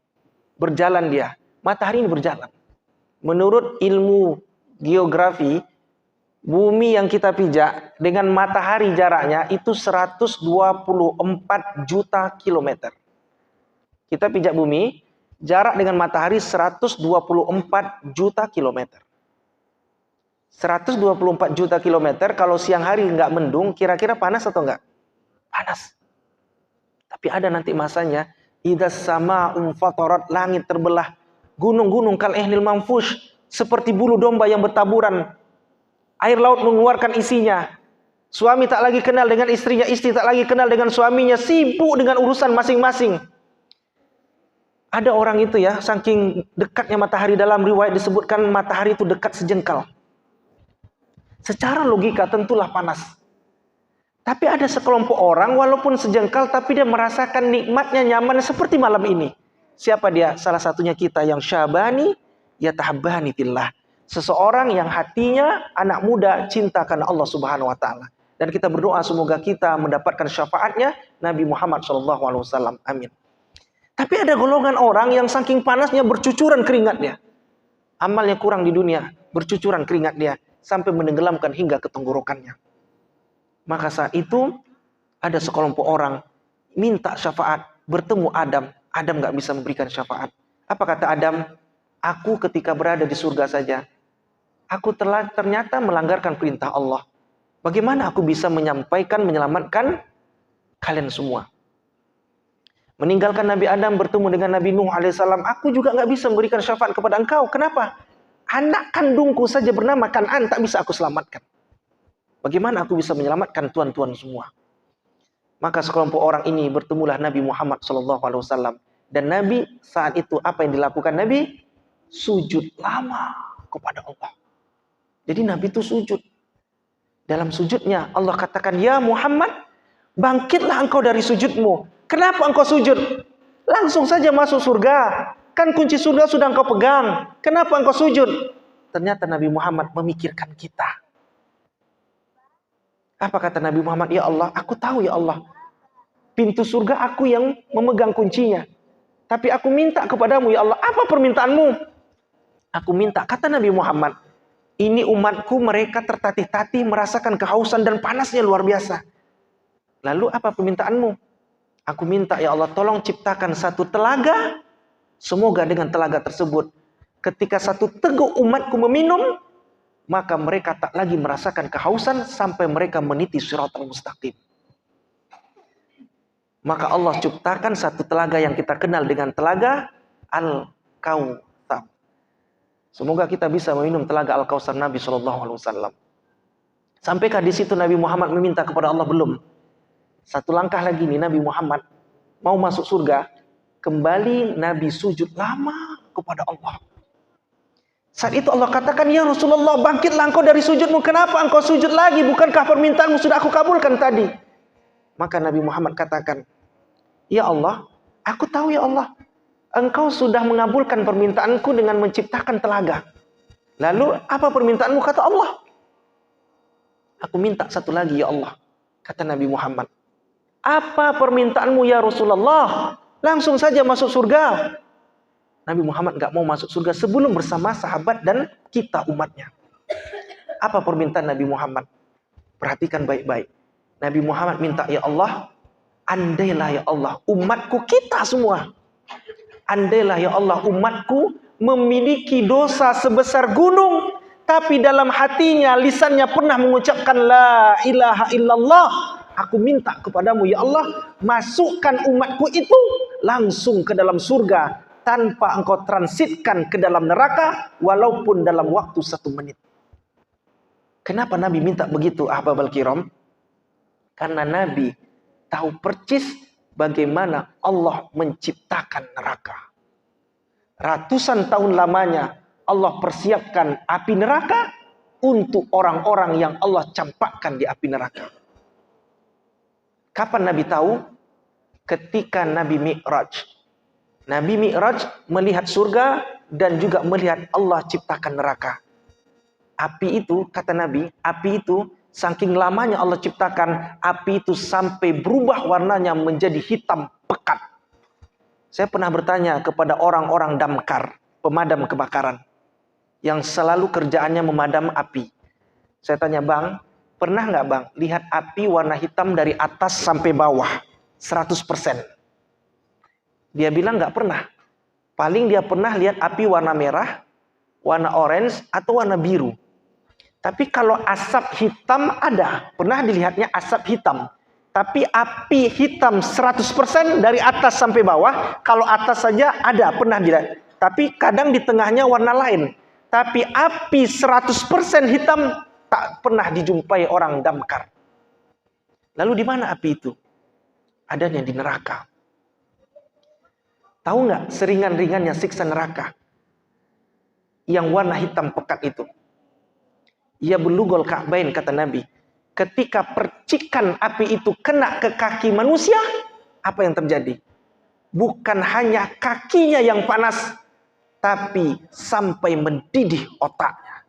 A: Berjalan dia. Matahari ini berjalan. Menurut ilmu geografi, bumi yang kita pijak dengan matahari jaraknya itu 124 juta kilometer. Kita pijak bumi, jarak dengan matahari 124 juta kilometer. 124 juta kilometer, kalau siang hari nggak mendung, kira-kira panas atau enggak? Panas. Tapi ada nanti masanya, idas sama'un fatarat, langit terbelah, gunung-gunung kal ihnil manfush, seperti bulu domba yang bertaburan, air laut mengeluarkan isinya. Suami tak lagi kenal dengan istrinya, istri tak lagi kenal dengan suaminya, sibuk dengan urusan masing-masing. Ada orang itu ya, saking dekatnya matahari, dalam riwayat disebutkan matahari itu dekat sejengkal. Secara logika tentulah panas. Tapi ada sekelompok orang walaupun sejengkal tapi dia merasakan nikmatnya, nyaman seperti malam ini. Siapa dia? Salah satunya kita yang syabani yatahabbani fillah. Seseorang yang hatinya anak muda cinta karena Allah Subhanahu wa taala. Dan kita berdoa semoga kita mendapatkan syafaatnya Nabi Muhammad SAW. Amin. Tapi ada golongan orang yang saking panasnya bercucuran keringat dia. Amalnya kurang di dunia, bercucuran keringat dia sampai menenggelamkan hingga ke tenggorokannya. Maka saat itu ada sekelompok orang minta syafaat, bertemu Adam. Adam gak bisa memberikan syafaat. Apa kata Adam? Aku ketika berada di surga saja, aku telah ternyata melanggarkan perintah Allah. Bagaimana aku bisa menyampaikan, menyelamatkan kalian semua? Meninggalkan Nabi Adam bertemu dengan Nabi Nuh alaihissalam, aku juga gak bisa memberikan syafaat kepada engkau. Kenapa? Anak kandungku saja bernama Kan'an tak bisa aku selamatkan. Bagaimana aku bisa menyelamatkan tuan-tuan semua? Maka sekelompok orang ini bertemulah Nabi Muhammad SAW. Dan Nabi saat itu apa yang dilakukan Nabi? Sujud lama kepada Allah. Jadi Nabi itu sujud. Dalam sujudnya Allah katakan, ya Muhammad, bangkitlah engkau dari sujudmu. Kenapa engkau sujud? Langsung saja masuk surga. Kan kunci surga sudah engkau pegang. Kenapa engkau sujud? Ternyata Nabi Muhammad memikirkan kita. Apa kata Nabi Muhammad? Ya Allah, aku tahu ya Allah. Pintu surga aku yang memegang kuncinya. Tapi aku minta kepadamu ya Allah. Apa permintaanmu? Aku minta, kata Nabi Muhammad, ini umatku mereka tertatih-tatih merasakan kehausan dan panasnya luar biasa. Lalu apa permintaanmu? Aku minta ya Allah tolong ciptakan satu telaga. Semoga dengan telaga tersebut ketika satu teguk umatku meminum, maka mereka tak lagi merasakan kehausan sampai mereka meniti Shiratal Mustaqim. Maka Allah ciptakan satu telaga yang kita kenal dengan telaga Al-Kautsar. Semoga kita bisa meminum telaga Al-Kautsar Nabi SAW. Sampaikah di situ Nabi Muhammad meminta kepada Allah? Belum. Satu langkah lagi nih Nabi Muhammad mau masuk surga. Kembali Nabi sujud lama kepada Allah. Saat itu Allah katakan, ya Rasulullah, bangkitlah engkau dari sujudmu. Kenapa engkau sujud lagi? Bukankah permintaanmu sudah aku kabulkan tadi? Maka Nabi Muhammad katakan, ya Allah, aku tahu ya Allah, engkau sudah mengabulkan permintaanku dengan menciptakan telaga. Lalu apa permintaanmu? Kata Allah, aku minta satu lagi ya Allah. Kata Nabi Muhammad, apa permintaanmu ya Rasulullah? Langsung saja masuk surga. Nabi Muhammad gak mau masuk surga sebelum bersama sahabat dan kita umatnya. Apa permintaan Nabi Muhammad? Perhatikan baik-baik. Nabi Muhammad minta, ya Allah, andailah ya Allah umatku kita semua. Andailah ya Allah umatku memiliki dosa sebesar gunung, tapi dalam hatinya, lisannya pernah mengucapkan la ilaha illallah. Aku minta kepadamu ya Allah, masukkan umatku itu langsung ke dalam surga tanpa engkau transitkan ke dalam neraka walaupun dalam waktu 1 menit. Kenapa Nabi minta begitu, ahbabal kiram? Karena Nabi tahu percis bagaimana Allah menciptakan neraka. Ratusan tahun lamanya Allah persiapkan api neraka untuk orang-orang yang Allah campakkan di api neraka. Kapan Nabi tahu? Ketika Nabi Mi'raj. Nabi Mi'raj melihat surga dan juga melihat Allah ciptakan neraka. Api itu, kata Nabi, api itu saking lamanya Allah ciptakan, api itu sampai berubah warnanya menjadi hitam pekat. Saya pernah bertanya kepada orang-orang damkar, pemadam kebakaran, yang selalu kerjaannya memadam api. Saya tanya, bang, pernah nggak bang lihat api warna hitam dari atas sampai bawah 100%? Dia bilang nggak pernah. Paling dia pernah lihat api warna merah, warna orange, atau warna biru. Tapi kalau asap hitam ada. Pernah dilihatnya asap hitam. Tapi api hitam 100% dari atas sampai bawah. Kalau atas saja ada, pernah dilihat. Tapi kadang di tengahnya warna lain. Tapi api 100% hitam tak pernah dijumpai orang damkar. Lalu di mana api itu? Adanya di neraka. Tahu nggak seringan-ringannya siksa neraka? Yang warna hitam pekat itu. Ya bulugul ka'bain, kata Nabi. Ketika percikan api itu kena ke kaki manusia, apa yang terjadi? Bukan hanya kakinya yang panas, tapi sampai mendidih otaknya.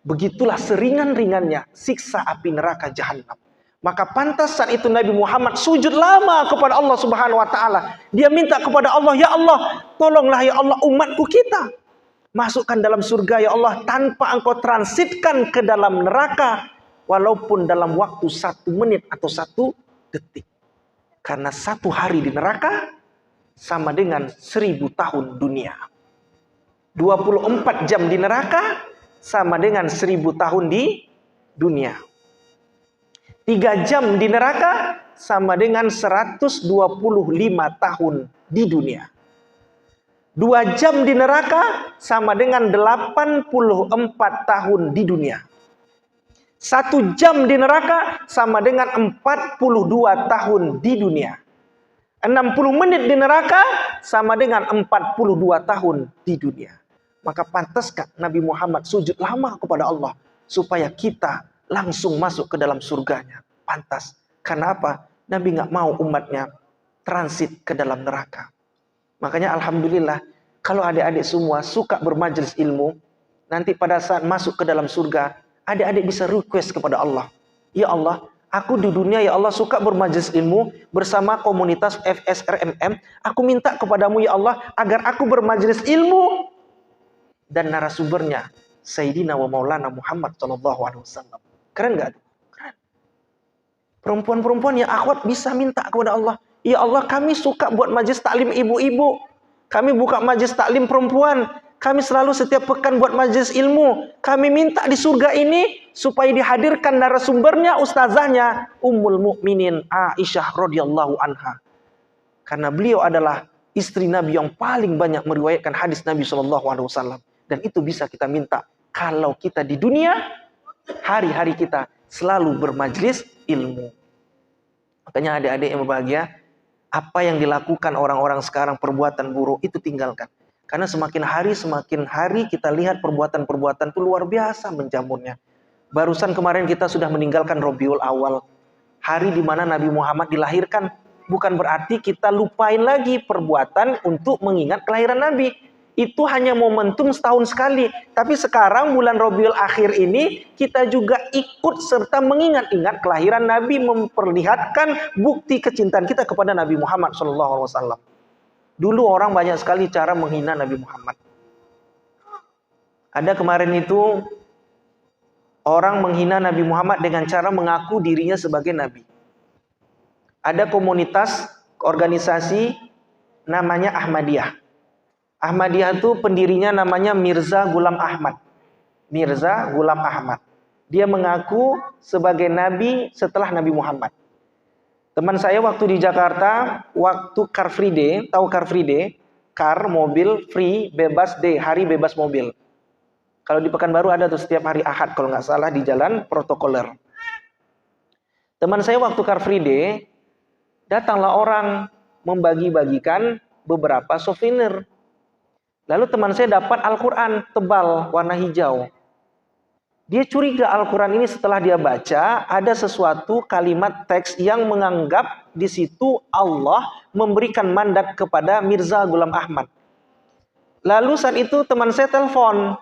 A: Begitulah seringan-ringannya siksa api neraka jahanam. Maka pantas saat itu Nabi Muhammad sujud lama kepada Allah Subhanahu wa taala. Dia minta kepada Allah, "Ya Allah, tolonglah ya Allah umatku kita. Masukkan dalam surga ya Allah tanpa Engkau transitkan ke dalam neraka. Walaupun dalam waktu 1 menit atau 1 detik. Karena 1 hari di neraka sama dengan 1000 tahun dunia. 24 jam di neraka sama dengan 1000 tahun di dunia. 3 jam di neraka sama dengan 125 tahun di dunia. 2 jam di neraka sama dengan 84 tahun di dunia. 1 jam di neraka sama dengan 42 tahun di dunia. 60 menit di neraka sama dengan 42 tahun di dunia. Maka pantaskah Nabi Muhammad sujud lama kepada Allah supaya kita langsung masuk ke dalam surganya? Pantas. Karena apa? Nabi nggak mau umatnya transit ke dalam neraka. Makanya alhamdulillah kalau adik-adik semua suka bermajelis ilmu, nanti pada saat masuk ke dalam surga, adik-adik bisa request kepada Allah. Ya Allah, aku di dunia ya Allah suka bermajelis ilmu bersama komunitas FSRMM. Aku minta kepadamu ya Allah agar aku bermajelis ilmu dan narasumbernya Sayyidina wa Maulana Muhammad SAW. Keren gak? Keren. Perempuan-perempuan yang akhwat bisa minta kepada Allah. Ya Allah, kami suka buat majelis taklim ibu-ibu. Kami buka majelis taklim perempuan. Kami selalu setiap pekan buat majelis ilmu. Kami minta di surga ini supaya dihadirkan narasumbernya, ustazahnya Ummul Mukminin Aisyah radhiyallahu anha. Karena beliau adalah istri Nabi yang paling banyak meriwayatkan hadis Nabi SAW. Dan itu bisa kita minta kalau kita di dunia, hari-hari kita selalu bermajelis ilmu. Makanya adik-adik yang berbahagia, apa yang dilakukan orang-orang sekarang perbuatan buruk itu tinggalkan. Karena semakin hari kita lihat perbuatan-perbuatan itu luar biasa menjamurnya. Barusan kemarin kita sudah meninggalkan Rabiul Awal. Hari di mana Nabi Muhammad dilahirkan. Bukan berarti kita lupain lagi perbuatan untuk mengingat kelahiran Nabi. Itu hanya momentum setahun sekali. Tapi sekarang bulan Rabiul Akhir ini kita juga ikut serta mengingat-ingat kelahiran Nabi, memperlihatkan bukti kecintaan kita kepada Nabi Muhammad SAW. Dulu orang banyak sekali cara menghina Nabi Muhammad. Ada kemarin itu orang menghina Nabi Muhammad dengan cara mengaku dirinya sebagai Nabi. Ada komunitas, organisasi namanya Ahmadiyah. Ahmadiyah itu pendirinya namanya Mirza Ghulam Ahmad. Mirza Ghulam Ahmad. Dia mengaku sebagai Nabi setelah Nabi Muhammad. Teman saya waktu di Jakarta, waktu Car Free Day, tahu Car Free Day? Car, mobil, free, bebas day, hari bebas mobil. Kalau di Pekanbaru ada tuh setiap hari Ahad, kalau nggak salah di jalan protokoler. Teman saya waktu Car Free Day, datanglah orang membagi-bagikan beberapa souvenir. Lalu teman saya dapat Al-Quran tebal, warna hijau. Dia curiga Al-Quran ini setelah dia baca, ada sesuatu kalimat teks yang menganggap di situ Allah memberikan mandat kepada Mirza Ghulam Ahmad. Lalu saat itu teman saya telepon.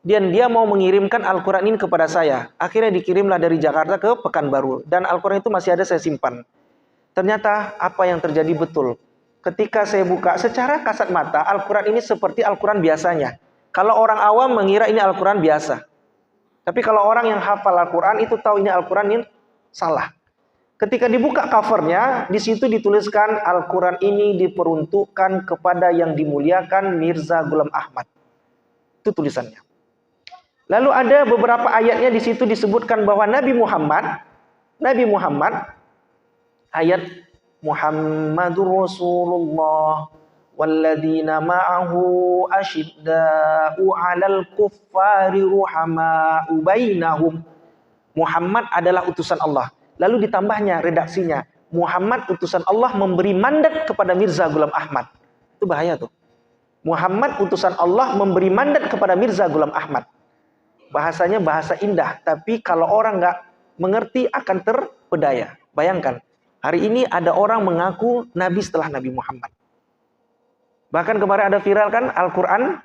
A: Dan dia mau mengirimkan Al-Quran ini kepada saya. Akhirnya dikirimlah dari Jakarta ke Pekanbaru. Dan Al-Quran itu masih ada saya simpan. Ternyata apa yang terjadi betul. Ketika saya buka secara kasat mata, Al-Quran ini seperti Al-Quran biasanya. Kalau orang awam mengira ini Al-Quran biasa. Tapi kalau orang yang hafal Al-Quran itu tahu ini Al-Quran ini salah. Ketika dibuka covernya, di situ dituliskan Al-Quran ini diperuntukkan kepada yang dimuliakan Mirza Ghulam Ahmad. Itu tulisannya. Lalu ada beberapa ayatnya di situ disebutkan bahwa Nabi Muhammad ayat Muhammadur Rasulullah walladzina ma'ahu asyidda'u 'alal kuffari ruhama'u bainahum. Muhammad adalah utusan Allah. Lalu ditambahnya redaksinya, Muhammad utusan Allah memberi mandat kepada Mirza Ghulam Ahmad. Itu bahaya tuh. Muhammad utusan Allah memberi mandat kepada Mirza Ghulam Ahmad. Bahasanya bahasa indah, tapi kalau orang nggak mengerti akan terpedaya. Bayangkan, hari ini ada orang mengaku Nabi setelah Nabi Muhammad. Bahkan kemarin ada viral kan Al-Quran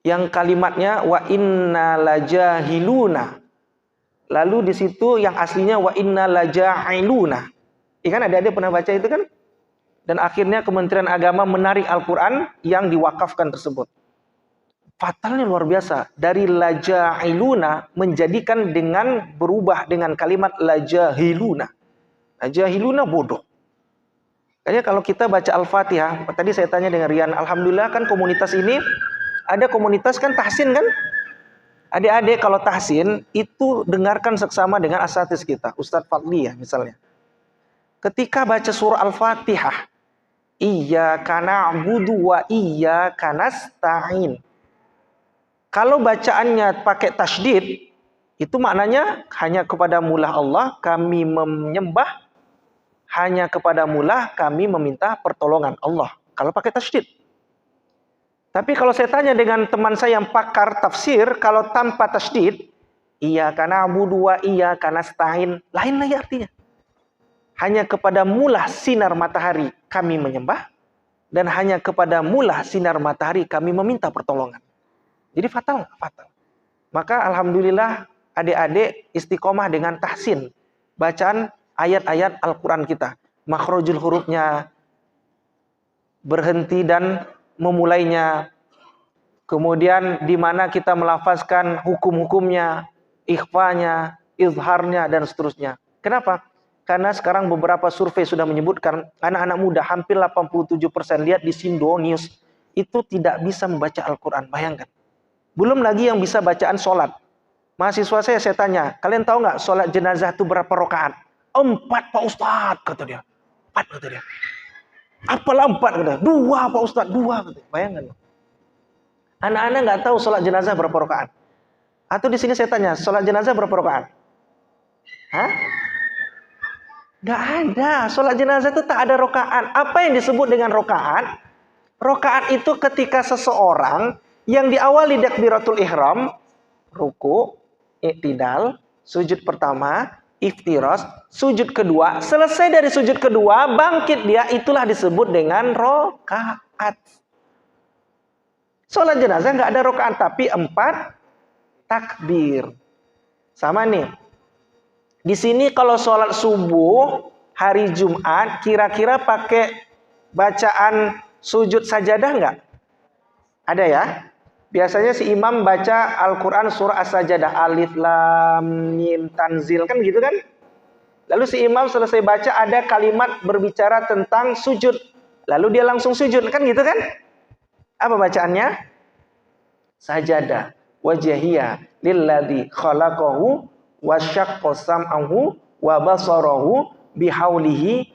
A: yang kalimatnya wa inna lajahiluna. Lalu di situ yang aslinya wa inna laja'iluna. Ikan adik-adik pernah baca itu kan? Dan akhirnya Kementerian Agama menarik Al-Quran yang diwakafkan tersebut. Fatalnya luar biasa. Dari laja'iluna menjadikan dengan berubah dengan kalimat lajahiluna. Lajahiluna bodoh. Kayaknya kalau kita baca Al-Fatihah, tadi saya tanya dengan Rian, alhamdulillah kan komunitas ini, ada komunitas kan tahsin kan? Adik-adik kalau tahsin, itu dengarkan seksama dengan asatidz kita, Ustadz Fadli ya misalnya. Ketika baca surah Al-Fatihah, iyyaka na'budu wa iyyaka nasta'in. Kalau bacaannya pakai tasydid, itu maknanya hanya kepada mulah Allah kami menyembah, hanya kepada mulah kami meminta pertolongan Allah. Kalau pakai tasydid. Tapi kalau saya tanya dengan teman saya yang pakar tafsir, kalau tanpa tasydid, iyyaka na'budu wa iyyaka nasta'in, lain lagi artinya. Hanya kepada mulah sinar matahari kami menyembah, dan hanya kepada mulah sinar matahari kami meminta pertolongan. Jadi fatal, fatal. Maka alhamdulillah adik-adik istiqomah dengan tahsin bacaan ayat-ayat Al-Quran kita. Makhrajul hurufnya, berhenti dan memulainya. Kemudian di mana kita melafazkan hukum-hukumnya, ikhfanya, izharnya, dan seterusnya. Kenapa? Karena sekarang beberapa survei sudah menyebutkan anak-anak muda hampir 87%, lihat di Sindo News, itu tidak bisa membaca Al-Quran. Bayangkan. Belum lagi yang bisa bacaan sholat. Mahasiswa saya tanya, kalian tahu nggak sholat jenazah itu berapa rakaat? 4 Pak Ustadz, kata dia. 4 kata dia. Apalah 4 kata dia. 2 Pak Ustadz, 2 kata dia. Bayangkan. Anak-anak nggak tahu sholat jenazah berapa rakaat. Atau di sini saya tanya, sholat jenazah berapa rakaat? Hah? Nggak ada. Sholat jenazah itu tak ada rakaat. Apa yang disebut dengan rakaat? Rakaat itu ketika seseorang yang diawali takbiratul ihram, ruku, i'tidal, sujud pertama, iftiras, sujud kedua, selesai dari sujud kedua, bangkit dia, itulah disebut dengan rakaat. Sholat jenazah nggak ada rakaat, tapi 4 takbir. Sama nih. Di sini kalau sholat subuh hari Jumat, kira-kira pakai bacaan sujud sajadah nggak? Ada ya? Biasanya si imam baca Al-Quran surah As-Sajadah, Alif, Lam, Mim, Tanzil, kan gitu kan? Lalu si imam selesai baca ada kalimat berbicara tentang sujud. Lalu dia langsung sujud, kan gitu kan? Apa bacaannya? Sajadah wajahiyah lilladzi khalaqahu wa syaqqa sam'ahu wa basarahu bihaulihi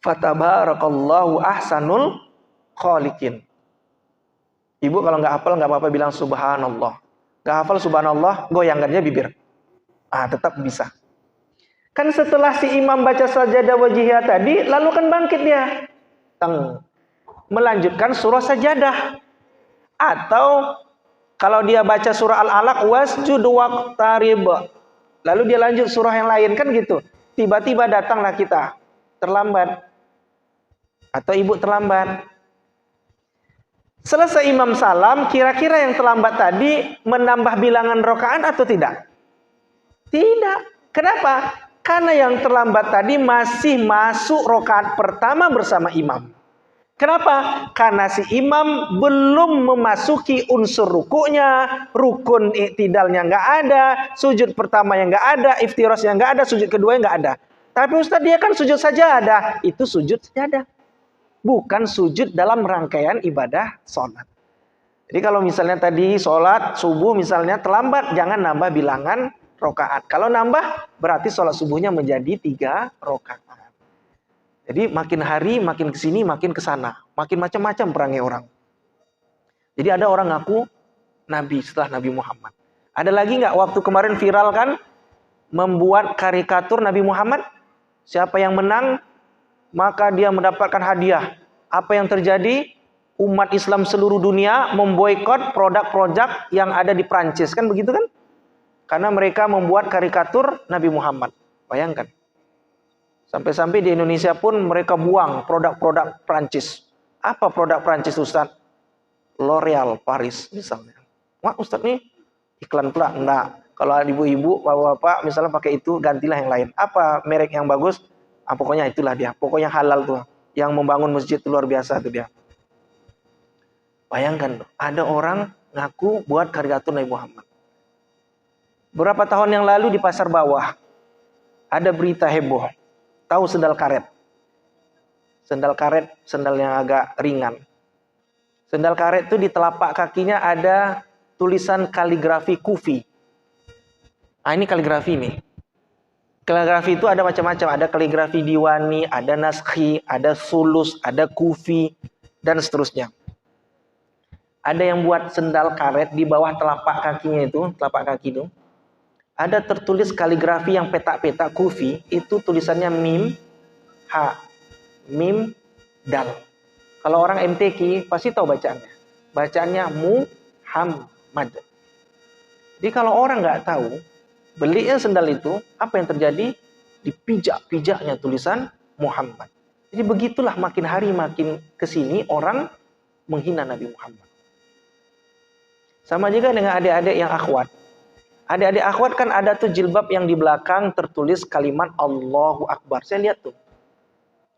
A: fatabarakallahu ahsanul khaliqin. Ibu kalau nggak hafal nggak apa-apa bilang subhanallah. Nggak hafal subhanallah, goyangkannya bibir. Tetap bisa. Kan setelah si imam baca sajadah wajihiyah tadi, lalu kan bangkit dia. Melanjutkan surah sajadah. Atau kalau dia baca surah Al-Alaq, wasjud waqtarib. Lalu dia lanjut surah yang lain, kan gitu. Tiba-tiba datanglah kita. Terlambat. Atau ibu terlambat. Selesai imam salam, kira-kira yang terlambat tadi menambah bilangan rakaat atau tidak? Tidak. Kenapa? Karena yang terlambat tadi masih masuk rakaat pertama bersama imam. Kenapa? Karena si imam belum memasuki unsur rukuknya, rukun i'tidalnya nggak ada, sujud pertama yang nggak ada, iftirasnya nggak ada, sujud kedua yang nggak ada. Tapi Ustaz dia kan sujud sajadah, itu sujud sajadah. Bukan sujud dalam rangkaian ibadah sholat. Jadi kalau misalnya tadi sholat subuh misalnya terlambat, jangan nambah bilangan rakaat. Kalau nambah berarti sholat subuhnya menjadi 3 rakaat. Jadi makin hari makin kesini makin kesana, makin macam-macam perangnya orang. Jadi ada orang ngaku Nabi setelah Nabi Muhammad. Ada lagi nggak waktu kemarin viral kan membuat karikatur Nabi Muhammad? Siapa yang menang maka dia mendapatkan hadiah. Apa yang terjadi? Umat Islam seluruh dunia memboikot produk-produk yang ada di Prancis, kan begitu kan? Karena mereka membuat karikatur Nabi Muhammad. Bayangkan. Sampai-sampai di Indonesia pun mereka buang produk-produk Prancis. Apa produk Prancis, Ustaz? L'Oreal Paris misalnya. Wah, Ustaz nih iklan pula. Enggak. Kalau ibu-ibu, bapak-bapak misalnya pakai itu, gantilah yang lain. Apa merek yang bagus? Pokoknya itulah dia. Pokoknya halal tuh. Yang membangun masjid itu luar biasa tuh dia. Bayangkan tuh, ada orang ngaku buat karikatur Nabi Muhammad. Beberapa tahun yang lalu di Pasar Bawah ada berita heboh. Tahu sendal karet? Sendal karet, sendal yang agak ringan. Sendal karet itu di telapak kakinya ada tulisan kaligrafi kufi. Nah, ini kaligrafi nih. Kaligrafi itu ada macam-macam. Ada kaligrafi diwani, ada naskhi, ada sulus, ada kufi, dan seterusnya. Ada yang buat sendal karet di bawah telapak kakinya itu, telapak kaki itu. Ada tertulis kaligrafi yang petak-petak kufi, itu tulisannya mim, ha, mim, dal. Kalau orang MTQ pasti tahu bacaannya. Bacaannya Muhammad. Jadi kalau orang nggak tahu, belinya sendal itu, apa yang terjadi? Dipijak-pijaknya tulisan Muhammad. Jadi begitulah makin hari makin kesini orang menghina Nabi Muhammad. Sama juga dengan adik-adik yang akhwat. Adik-adik akhwat kan ada tuh jilbab yang di belakang tertulis kalimat Allahu Akbar. Saya lihat tuh.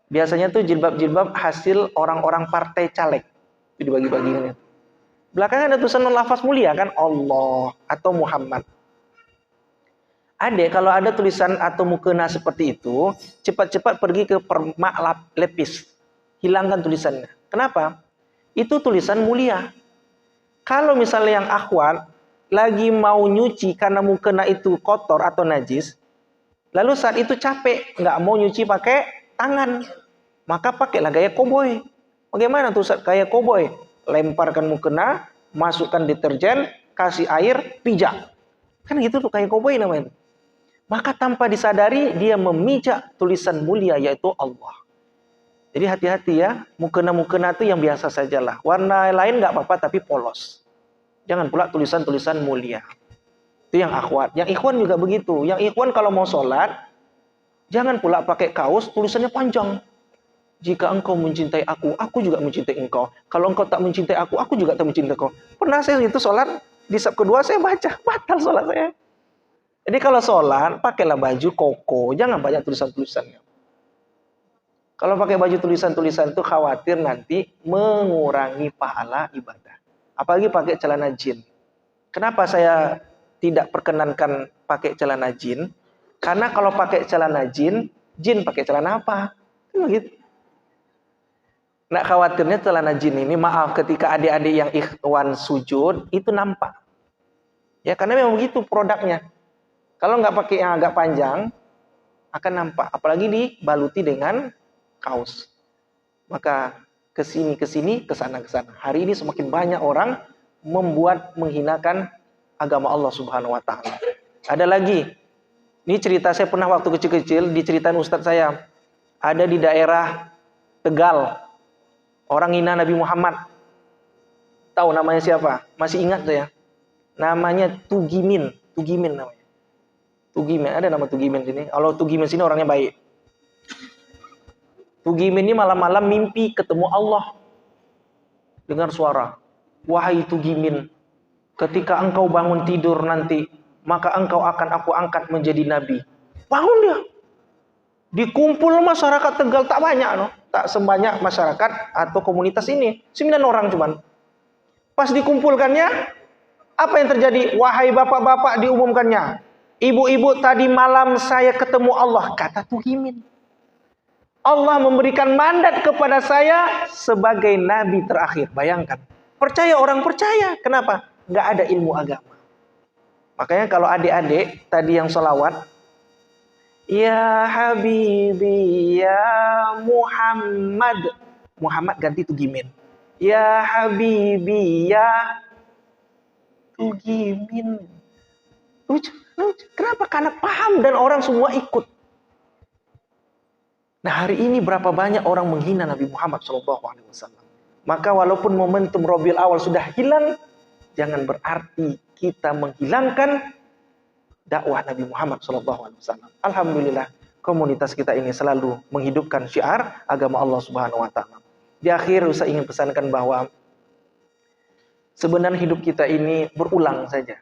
A: Biasanya tuh jilbab-jilbab hasil orang-orang partai caleg. Itu dibagi-bagikan. Belakangnya ada tulisan lafaz mulia kan Allah atau Muhammad. Adik kalau ada tulisan atau mukena seperti itu, cepat-cepat pergi ke permak lepis. Hilangkan tulisannya. Kenapa? Itu tulisan mulia. Kalau misalnya yang akhwat lagi mau nyuci karena mukena itu kotor atau najis, lalu saat itu capek, nggak mau nyuci pakai tangan, maka pakailah gaya koboi. Bagaimana tuh saat gaya koboi? Lemparkan mukena, masukkan deterjen, kasih air, pijak. Kan gitu tuh kayak koboi namanya. Maka tanpa disadari dia memijak tulisan mulia yaitu Allah. Jadi hati-hati ya, mukena-mukena itu yang biasa sajalah. Warna lain nggak apa-apa tapi polos. Jangan pula tulisan-tulisan mulia. Itu yang akhwat. Yang ikhwan juga begitu. Yang ikhwan kalau mau sholat, jangan pula pakai kaos tulisannya panjang. Jika engkau mencintai aku juga mencintai engkau. Kalau engkau tak mencintai aku juga tak mencintai engkau. Pernah saya itu sholat, di sab kedua saya baca, batal sholat saya. Jadi kalau sholat, pakailah baju koko. Jangan banyak tulisan-tulisannya. Kalau pakai baju tulisan-tulisan itu khawatir nanti mengurangi pahala ibadah. Apalagi pakai celana jin. Kenapa saya tidak perkenankan pakai celana jin? Karena kalau pakai celana jin pakai celana apa? Kan begitu. Nah, khawatirnya celana jin ini, maaf, ketika adik-adik yang ikhwan sujud, itu nampak. Ya, karena memang begitu produknya. Kalau nggak pakai yang agak panjang, akan nampak. Apalagi dibaluti dengan kaos. Maka kesini, kesana. Hari ini semakin banyak orang membuat menghinakan agama Allah Subhanahu wa Ta'ala. Ada lagi. Ini cerita saya pernah waktu kecil-kecil diceritain ustadz saya. Ada di daerah Tegal. Orang hina Nabi Muhammad. Tahu namanya siapa? Masih ingat tuh ya? Namanya Tugimin. Tugimin namanya. Tugimin. Ada nama Tugimin sini. Kalau Tugimin sini orangnya baik. Tugimin ini malam-malam mimpi ketemu Allah. Dengar suara. Wahai Tugimin, ketika engkau bangun tidur nanti, maka engkau akan aku angkat menjadi nabi. Bangun dia. Dikumpul masyarakat Tegal, tak banyak, no? Tak sebanyak masyarakat atau komunitas ini. 9 orang cuman. Pas dikumpulkannya, apa yang terjadi? Wahai bapak-bapak, diumumkannya. Ibu-ibu, tadi malam saya ketemu Allah, kata Tugimin. Allah memberikan mandat kepada saya sebagai nabi terakhir. Bayangkan. Percaya orang percaya. Kenapa? Nggak ada ilmu agama. Makanya kalau adik-adik tadi yang sholawat, ya Habibi ya Muhammad, Muhammad ganti tugimin. Ya Habibi ya tugimin. Lucu. Kenapa? Karena paham dan orang semua ikut. Nah, hari ini berapa banyak orang menghina Nabi Muhammad SAW. Maka walaupun momentum Rabiul Awal sudah hilang, jangan berarti kita menghilangkan dakwah Nabi Muhammad SAW. Alhamdulillah, komunitas kita ini selalu menghidupkan syiar agama Allah Subhanahu Wa Taala. Di akhir, saya ingin pesankan bahwa sebenarnya hidup kita ini berulang saja.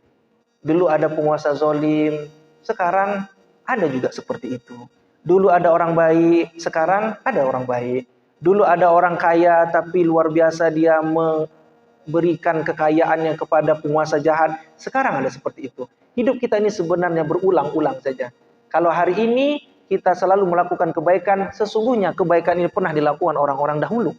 A: Dulu ada penguasa zolim, sekarang ada juga seperti itu. Dulu ada orang baik, sekarang ada orang baik. Dulu ada orang kaya, tapi luar biasa dia memberikan kekayaannya kepada penguasa jahat. Sekarang ada seperti itu. Hidup kita ini sebenarnya berulang-ulang saja. Kalau hari ini kita selalu melakukan kebaikan, sesungguhnya kebaikan ini pernah dilakukan orang-orang dahulu.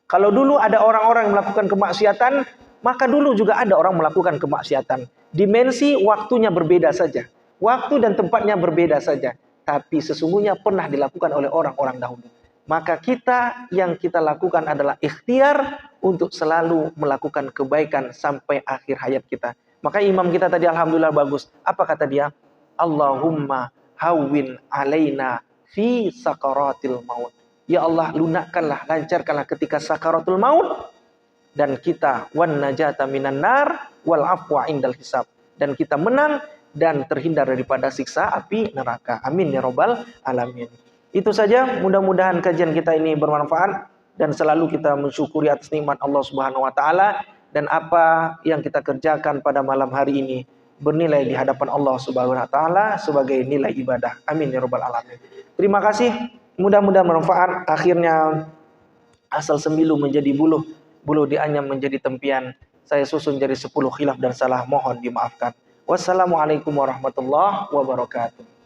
A: Kalau dulu ada orang-orang yang melakukan kemaksiatan, maka dulu juga ada orang melakukan kemaksiatan. Dimensi waktunya berbeda saja. Waktu dan tempatnya berbeda saja. Tapi sesungguhnya pernah dilakukan oleh orang-orang dahulu. Maka kita yang kita lakukan adalah ikhtiar untuk selalu melakukan kebaikan sampai akhir hayat kita. Maka imam kita tadi alhamdulillah bagus. Apa kata dia? Allahumma hawwin alaina fi sakaratil maut. Ya Allah, lunakkanlah, lancarkanlah ketika sakaratul maut. Dan kita wan najata minan nar wal afwa indal hisab, dan kita menang dan terhindar daripada siksa api neraka. Amin ya rabbal alamin. Itu saja, mudah-mudahan kajian kita ini bermanfaat dan selalu kita mensyukuri atas nikmat Allah Subhanahu wa taala, dan apa yang kita kerjakan pada malam hari ini bernilai di hadapan Allah Subhanahu wa taala sebagai nilai ibadah. Amin ya rabbal alamin. Terima kasih, mudah-mudahan bermanfaat. Akhirnya asal sembilu menjadi buluh, buluh dianyam menjadi tempian. Saya susun jadi 10 khilaf dan salah, mohon dimaafkan. Wassalamualaikum warahmatullahi wabarakatuh.